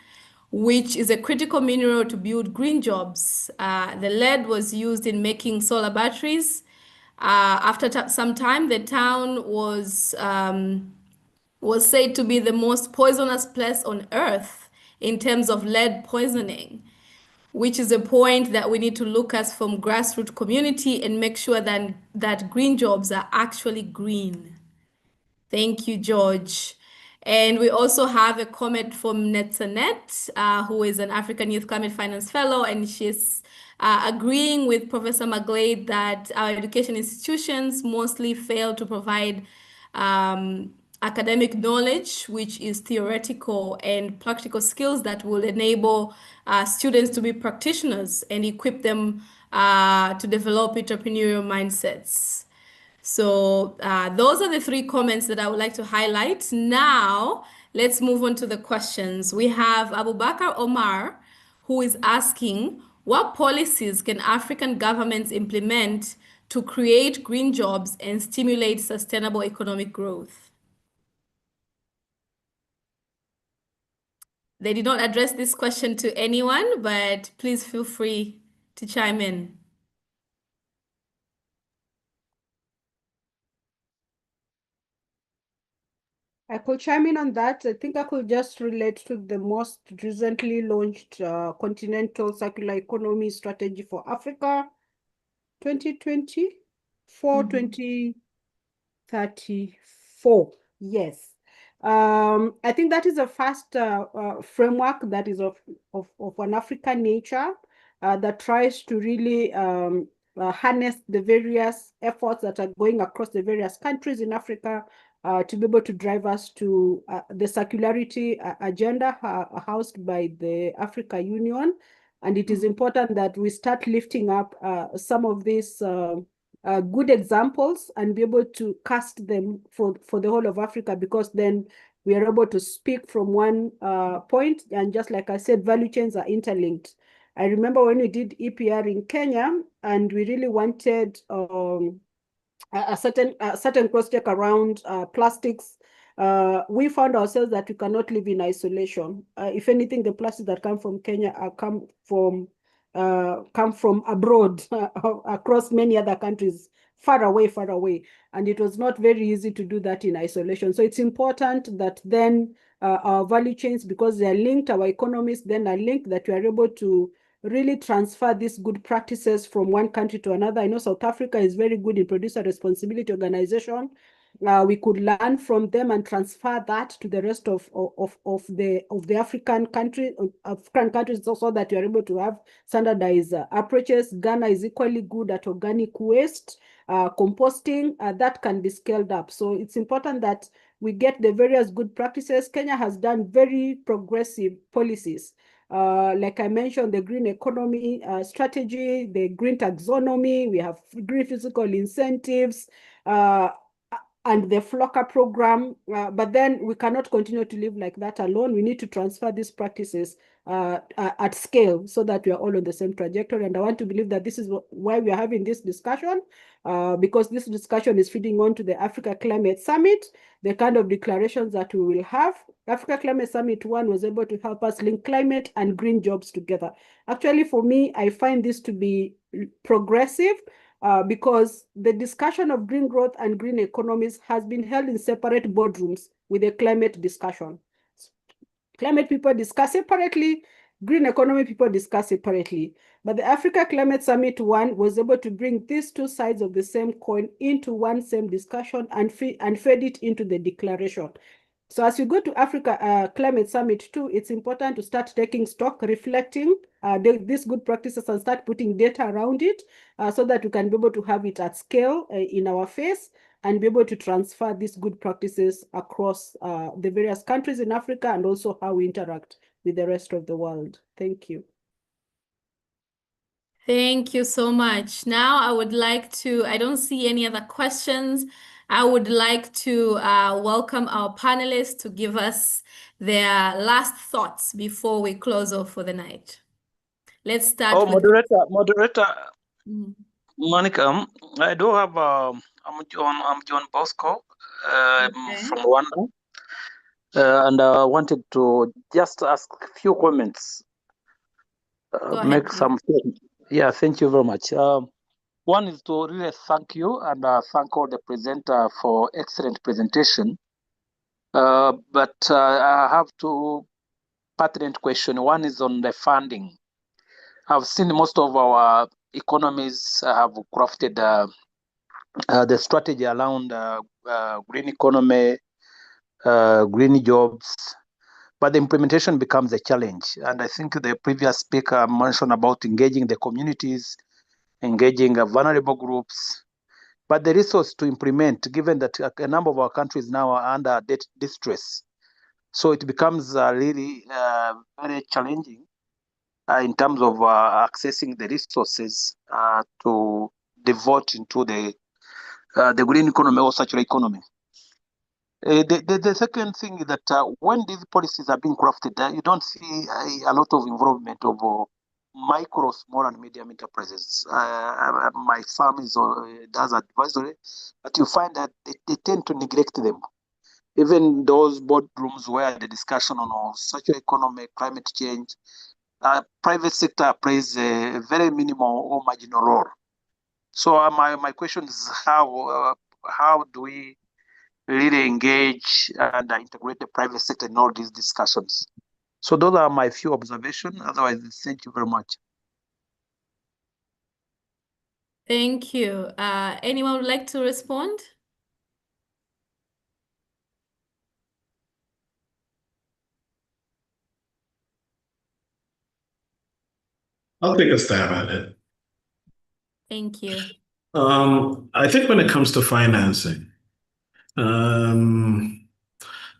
which is a critical mineral to build green jobs. The lead was used in making solar batteries. After some time, the town was said to be the most poisonous place on earth in terms of lead poisoning, which is a point that we need to look at from grassroots community and make sure that green jobs are actually green. Thank you, George. And we also have a comment from Netzanet, who is an African Youth Climate Finance Fellow, and she's agreeing with Professor McGlade that our education institutions mostly fail to provide academic knowledge, which is theoretical, and practical skills that will enable students to be practitioners and equip them to develop entrepreneurial mindsets. So those are the three comments that I would like to highlight. Now, let's move on to the questions. We have Abubakar Omar, who is asking, what policies can African governments implement to create green jobs and stimulate sustainable economic growth? They did not address this question to anyone, but please feel free to chime in. I could chime in on that. I think I could just relate to the most recently launched Continental Circular Economy Strategy for Africa 2024. Yes. I think that is a first framework that is of an African nature that tries to really harness the various efforts that are going across the various countries in Africa to be able to drive us to the circularity agenda housed by the Africa Union. And it is important that we start lifting up some of these good examples and be able to cast them for the whole of Africa, because then we are able to speak from one point. And just like I said, value chains are interlinked. I remember when we did EPR in Kenya, and we really wanted a certain cross-check around plastics. We found ourselves that we cannot live in isolation. If anything, the plastics that come from Kenya come from abroad across many other countries, far away. And it was not very easy to do that in isolation. So it's important that then our value chains, because they are linked, our economies then are linked, that we are able to really transfer these good practices from one country to another. I know South Africa is very good in producer responsibility organization. We could learn from them and transfer that to the rest of the African countries, so that you are able to have standardized approaches. Ghana is equally good at organic waste, composting, that can be scaled up. So it's important that we get the various good practices. Kenya has done very progressive policies. Like I mentioned, the green economy strategy, the green taxonomy, we have green physical incentives, and the FLOCA program. But then we cannot continue to live like that alone. We need to transfer these practices at scale so that we are all on the same trajectory. And I want to believe that this is why we are having this discussion, because this discussion is feeding on to the Africa Climate Summit, the kind of declarations that we will have. Africa Climate Summit 1 was able to help us link climate and green jobs together. Actually, for me, I find this to be progressive, because the discussion of green growth and green economies has been held in separate boardrooms with the climate discussion. Climate people discuss separately, green economy people discuss separately. But the Africa Climate Summit 1 was able to bring these two sides of the same coin into one same discussion and fed it into the declaration. So as you go to Africa Climate Summit 2, it's important to start taking stock, reflecting these good practices, and start putting data around it, so that we can be able to have it at scale in our face, and be able to transfer these good practices across the various countries in Africa, and also how we interact with the rest of the world. Thank you. Thank you so much. Now I would like to, I don't see any other questions. I would like to welcome our panelists to give us their last thoughts before we close off for the night. Let's start with moderator, Mhm. Monica. I do have I'm John Bosco Okay. from Rwanda, and I wanted to just ask a few comments. Go ahead, Make please. some. Yeah, thank you very much. One is to really thank you and thank all the presenter for excellent presentation. But I have two pertinent questions. One is on the funding. I've seen most of our economies have crafted the strategy around green economy, green jobs, but the implementation becomes a challenge. And I think the previous speaker mentioned about engaging the communities, engaging vulnerable groups, but the resource to implement, given that a number of our countries now are under debt distress. So it becomes really very challenging in terms of accessing the resources to devote into the green economy or circular economy. The second thing is that when these policies are being crafted, you don't see a lot of involvement of micro, small, and medium enterprises. My firm does advisory, but you find that they tend to neglect them. Even those boardrooms where the discussion on circular economy, climate change, private sector plays a very minimal or marginal role. So my question is how do we really engage and integrate the private sector in all these discussions? So those are my few observations. Otherwise, thank you very much. Thank you. Anyone would like to respond? I'll take a stab at it. Thank you. I think when it comes to financing,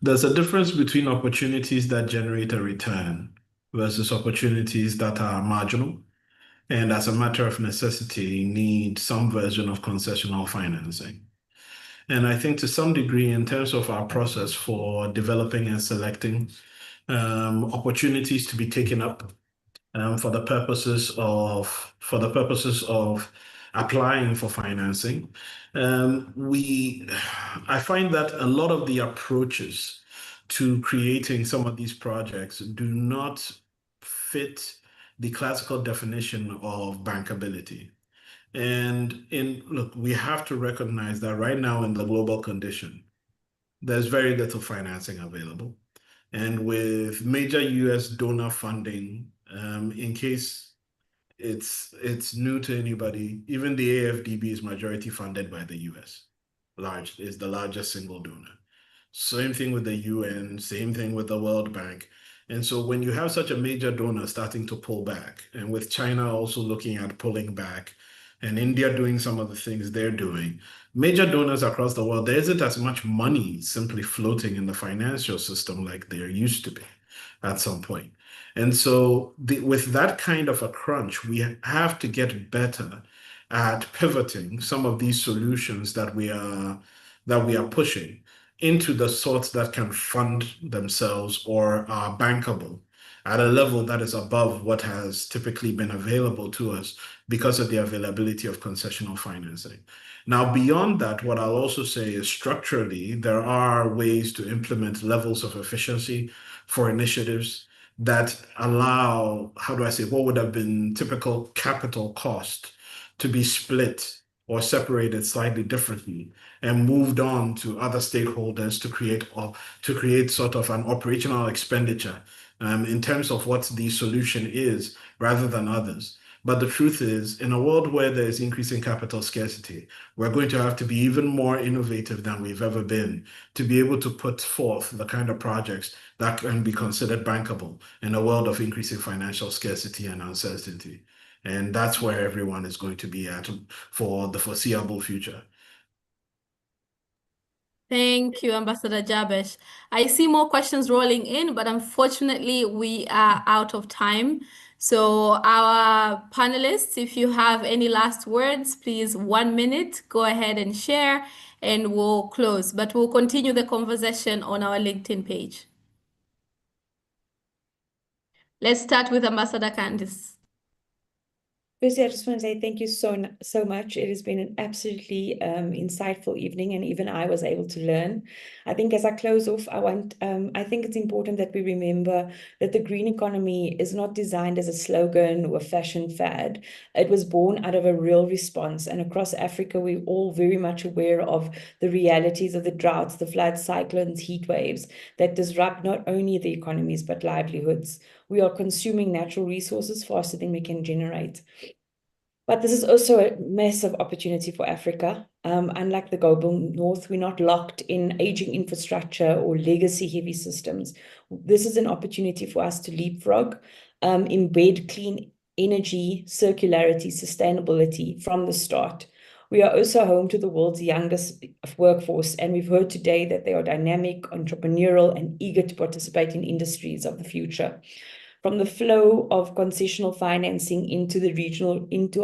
there's a difference between opportunities that generate a return versus opportunities that are marginal, and as a matter of necessity, need some version of concessional financing. And I think to some degree, in terms of our process for developing and selecting opportunities to be taken up for the purposes of applying for financing, I find that a lot of the approaches to creating some of these projects do not fit the classical definition of bankability. And look, we have to recognize that right now in the global condition, there's very little financing available. And with major US donor funding, in case it's new to anybody, even the AFDB is majority funded by the US. Is the largest single donor. Same thing with the UN, same thing with the World Bank. And so when you have such a major donor starting to pull back, and with China also looking at pulling back, and India doing some of the things they're doing, major donors across the world, there isn't as much money simply floating in the financial system like there used to be at some point. And so with that kind of a crunch, we have to get better at pivoting some of these solutions that we are pushing into the sorts that can fund themselves or are bankable at a level that is above what has typically been available to us because of the availability of concessional financing. Now, beyond that, what I'll also say is structurally, there are ways to implement levels of efficiency for initiatives that allow, how do I say, what would have been typical capital cost to be split or separated slightly differently and moved on to other stakeholders to create sort of an operational expenditure in terms of what the solution is rather than others. But the truth is, in a world where there is increasing capital scarcity, we're going to have to be even more innovative than we've ever been to be able to put forth the kind of projects that can be considered bankable in a world of increasing financial scarcity and uncertainty. And that's where everyone is going to be at for the foreseeable future. Thank you, Ambassador Jabesh. I see more questions rolling in, but unfortunately, we are out of time. So our panelists, if you have any last words, please, 1 minute, go ahead and share, and we'll close. But we'll continue the conversation on our LinkedIn page. Let's start with Ambassador Candice. Firstly, I just want to say thank you so much. It has been an absolutely insightful evening, and even I was able to learn. I think as I close off, I think it's important that we remember that the green economy is not designed as a slogan or a fashion fad. It was born out of a real response, and across Africa, we're all very much aware of the realities of the droughts, the floods, cyclones, heat waves that disrupt not only the economies but livelihoods. We are consuming natural resources faster than we can generate. But this is also a massive opportunity for Africa. Unlike the global north, we're not locked in aging infrastructure or legacy-heavy systems. This is an opportunity for us to leapfrog, embed clean energy, circularity, sustainability from the start. We are also home to the world's youngest workforce, and we've heard today that they are dynamic, entrepreneurial, and eager to participate in industries of the future. From the flow of concessional financing into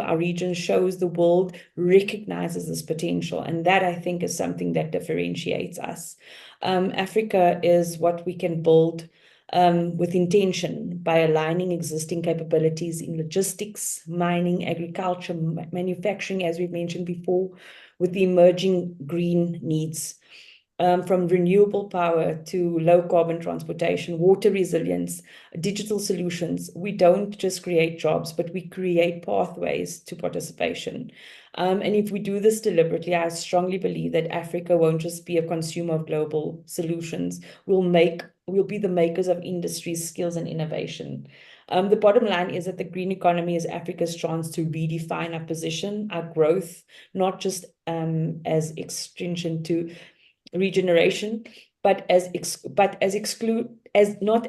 our region shows the world recognizes this potential. And that, I think, is something that differentiates us. Africa is what we can build with intention by aligning existing capabilities in logistics, mining, agriculture, manufacturing, as we've mentioned before, with the emerging green needs. From renewable power to low carbon transportation, water resilience, digital solutions. We don't just create jobs, but we create pathways to participation. And if we do this deliberately, I strongly believe that Africa won't just be a consumer of global solutions. We'll be the makers of industries, skills, and innovation. The bottom line is that the green economy is Africa's chance to redefine our position, our growth, not just as extension to regeneration, but not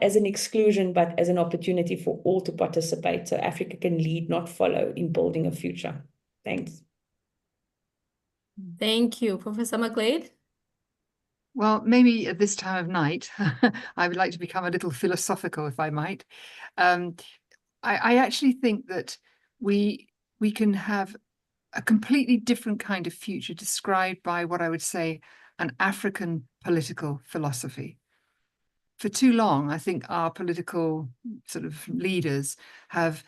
as an exclusion, but as an opportunity for all to participate. So Africa can lead, not follow, in building a future. Thanks. Thank you, Professor McGlade. Well, maybe at this time of night, I would like to become a little philosophical, if I might. I actually think that we can have a completely different kind of future described by what I would say an African political philosophy. For too long, I think our political sort of leaders have,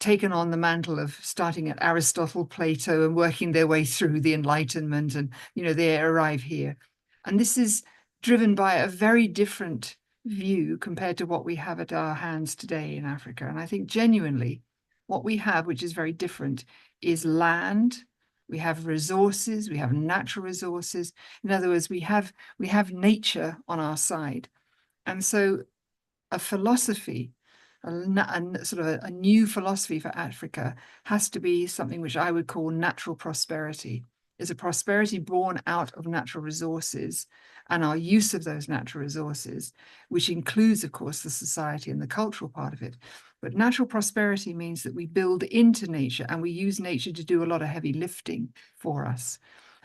taken on the mantle of starting at Aristotle, Plato, and working their way through the Enlightenment, and, they arrive here. And this is driven by a very different view compared to what we have at our hands today in Africa. And I think genuinely what we have, which is very different, is land. We have resources, we have natural resources. In other words, we have nature on our side. And so a philosophy, a sort of a new philosophy for Africa has to be something which I would call natural prosperity. Is a prosperity born out of natural resources and our use of those natural resources, which includes, of course, the society and the cultural part of it. But natural prosperity means that we build into nature and we use nature to do a lot of heavy lifting for us.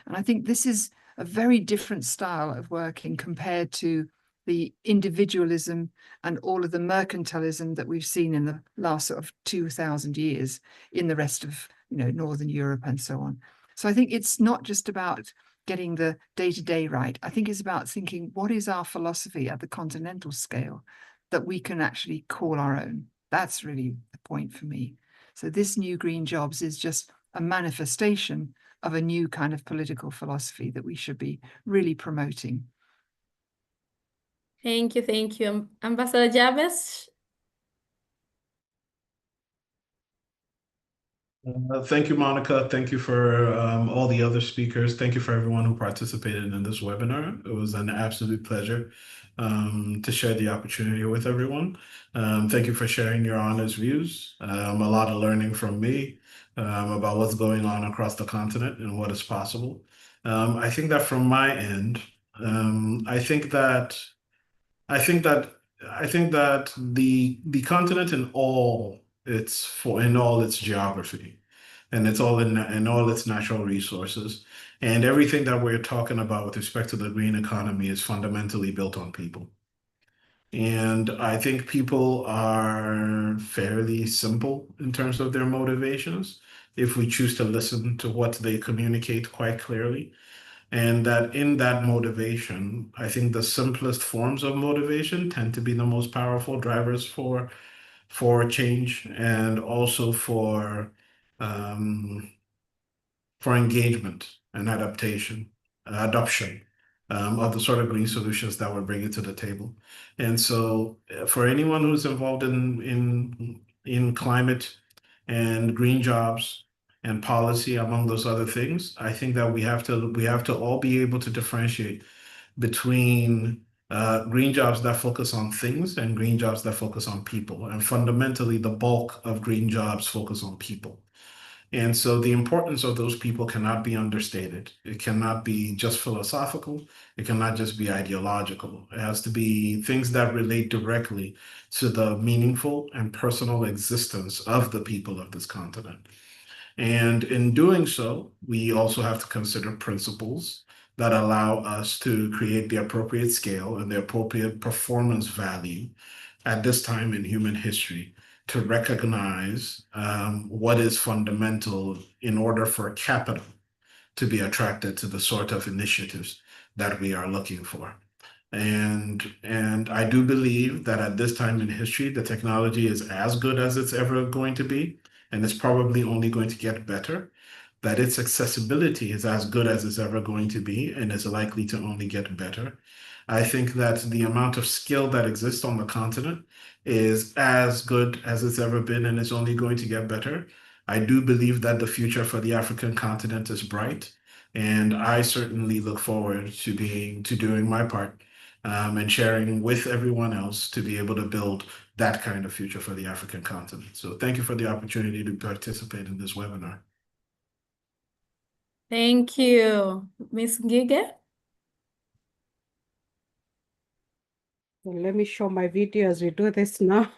And I think this is a very different style of working compared to the individualism and all of the mercantilism that we've seen in the last sort of 2,000 years in the rest of, Northern Europe and so on. So I think it's not just about getting the day-to-day right. I think it's about thinking, what is our philosophy at the continental scale that we can actually call our own? That's really the point for me. So this new Green Jobs is just a manifestation of a new kind of political philosophy that we should be really promoting. Thank you. Ambassador Jabez? Thank you, Monica. Thank you for all the other speakers. Thank you for everyone who participated in this webinar. It was an absolute pleasure to share the opportunity with everyone. Thank you for sharing your honest views. A lot of learning from me about what's going on across the continent and what is possible. I think that from my end, I think that the continent in all its geography, and it's all in all its natural resources, and everything that we're talking about with respect to the green economy is fundamentally built on people. And I think people are fairly simple in terms of their motivations if we choose to listen to what they communicate quite clearly. And that in that motivation, I think the simplest forms of motivation tend to be the most powerful drivers for change and also for engagement and adoption of the sort of green solutions that we're bringing to the table. And so for anyone who's involved in climate and green jobs and policy, among those other things, I think that we have to all be able to differentiate between green jobs that focus on things and green jobs that focus on people. And fundamentally, the bulk of green jobs focus on people. And so the importance of those people cannot be understated. It cannot be just philosophical. It cannot just be ideological. It has to be things that relate directly to the meaningful and personal existence of the people of this continent. And in doing so, we also have to consider principles that allow us to create the appropriate scale and the appropriate performance value at this time in human history to recognize what is fundamental in order for capital to be attracted to the sort of initiatives that we are looking for. And I do believe that at this time in history, the technology is as good as it's ever going to be, and it's probably only going to get better, that its accessibility is as good as it's ever going to be and is likely to only get better. I think that the amount of skill that exists on the continent is as good as it's ever been and it's only going to get better. I do believe that the future for the African continent is bright, and I certainly look forward to doing my part and sharing with everyone else to be able to build that kind of future for the African continent. So thank you for the opportunity to participate in this webinar. Thank you. Ms. Ngige? Well, let me show my video as we do this now.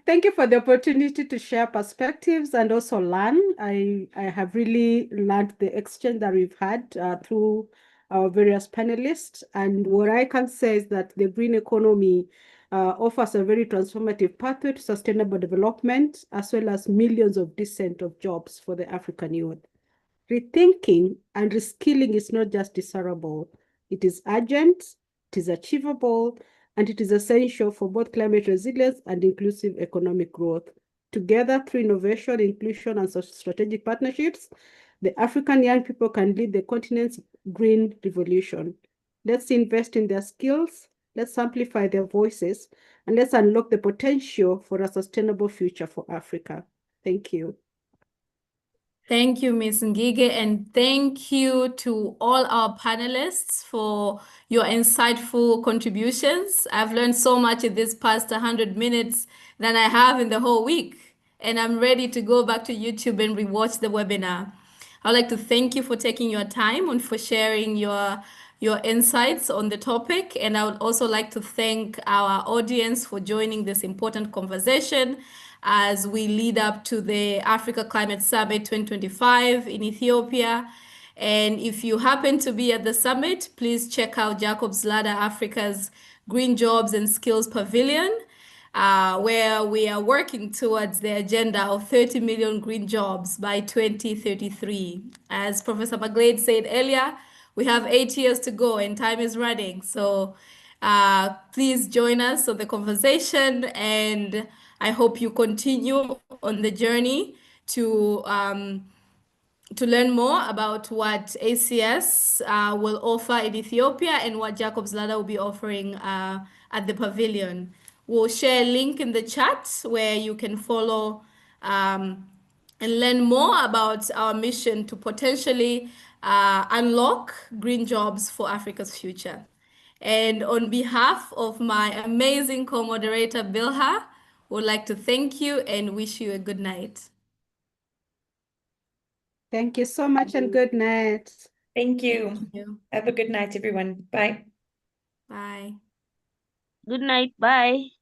Thank you for the opportunity to share perspectives and also learn. I have really learned the exchange that we've had through our various panelists. And what I can say is that the green economy offers a very transformative pathway to sustainable development, as well as millions of decent of jobs for the African youth. Rethinking and reskilling is not just desirable, it is urgent, it is achievable, and it is essential for both climate resilience and inclusive economic growth. Together, through innovation, inclusion, and strategic partnerships, the African young people can lead the continent's green revolution. Let's invest in their skills, let's amplify their voices, and let's unlock the potential for a sustainable future for Africa. Thank you. Thank you, Ms. Ngige, and thank you to all our panelists for your insightful contributions. I've learned so much in this past 100 minutes than I have in the whole week, and I'm ready to go back to YouTube and rewatch the webinar. I'd like to thank you for taking your time and for sharing your insights on the topic. And I would also like to thank our audience for joining this important conversation as we lead up to the Africa Climate Summit 2025 in Ethiopia. And if you happen to be at the summit, please check out Jacob's Ladder Africa's Green Jobs and Skills Pavilion, where we are working towards the agenda of 30 million green jobs by 2033. As Professor Maglade said earlier, we have 8 years to go and time is running. So please join us on the conversation, and I hope you continue on the journey to learn more about what ACS will offer in Ethiopia and what Jacob's Ladder will be offering at the pavilion. We'll share a link in the chat where you can follow and learn more about our mission to potentially unlock green jobs for Africa's future. And on behalf of my amazing co-moderator, Bilha, would like to thank you and wish you a good night. Thank you so much and good night. Thank you. Thank you. Have a good night, everyone. Bye. Bye. Good night. Bye.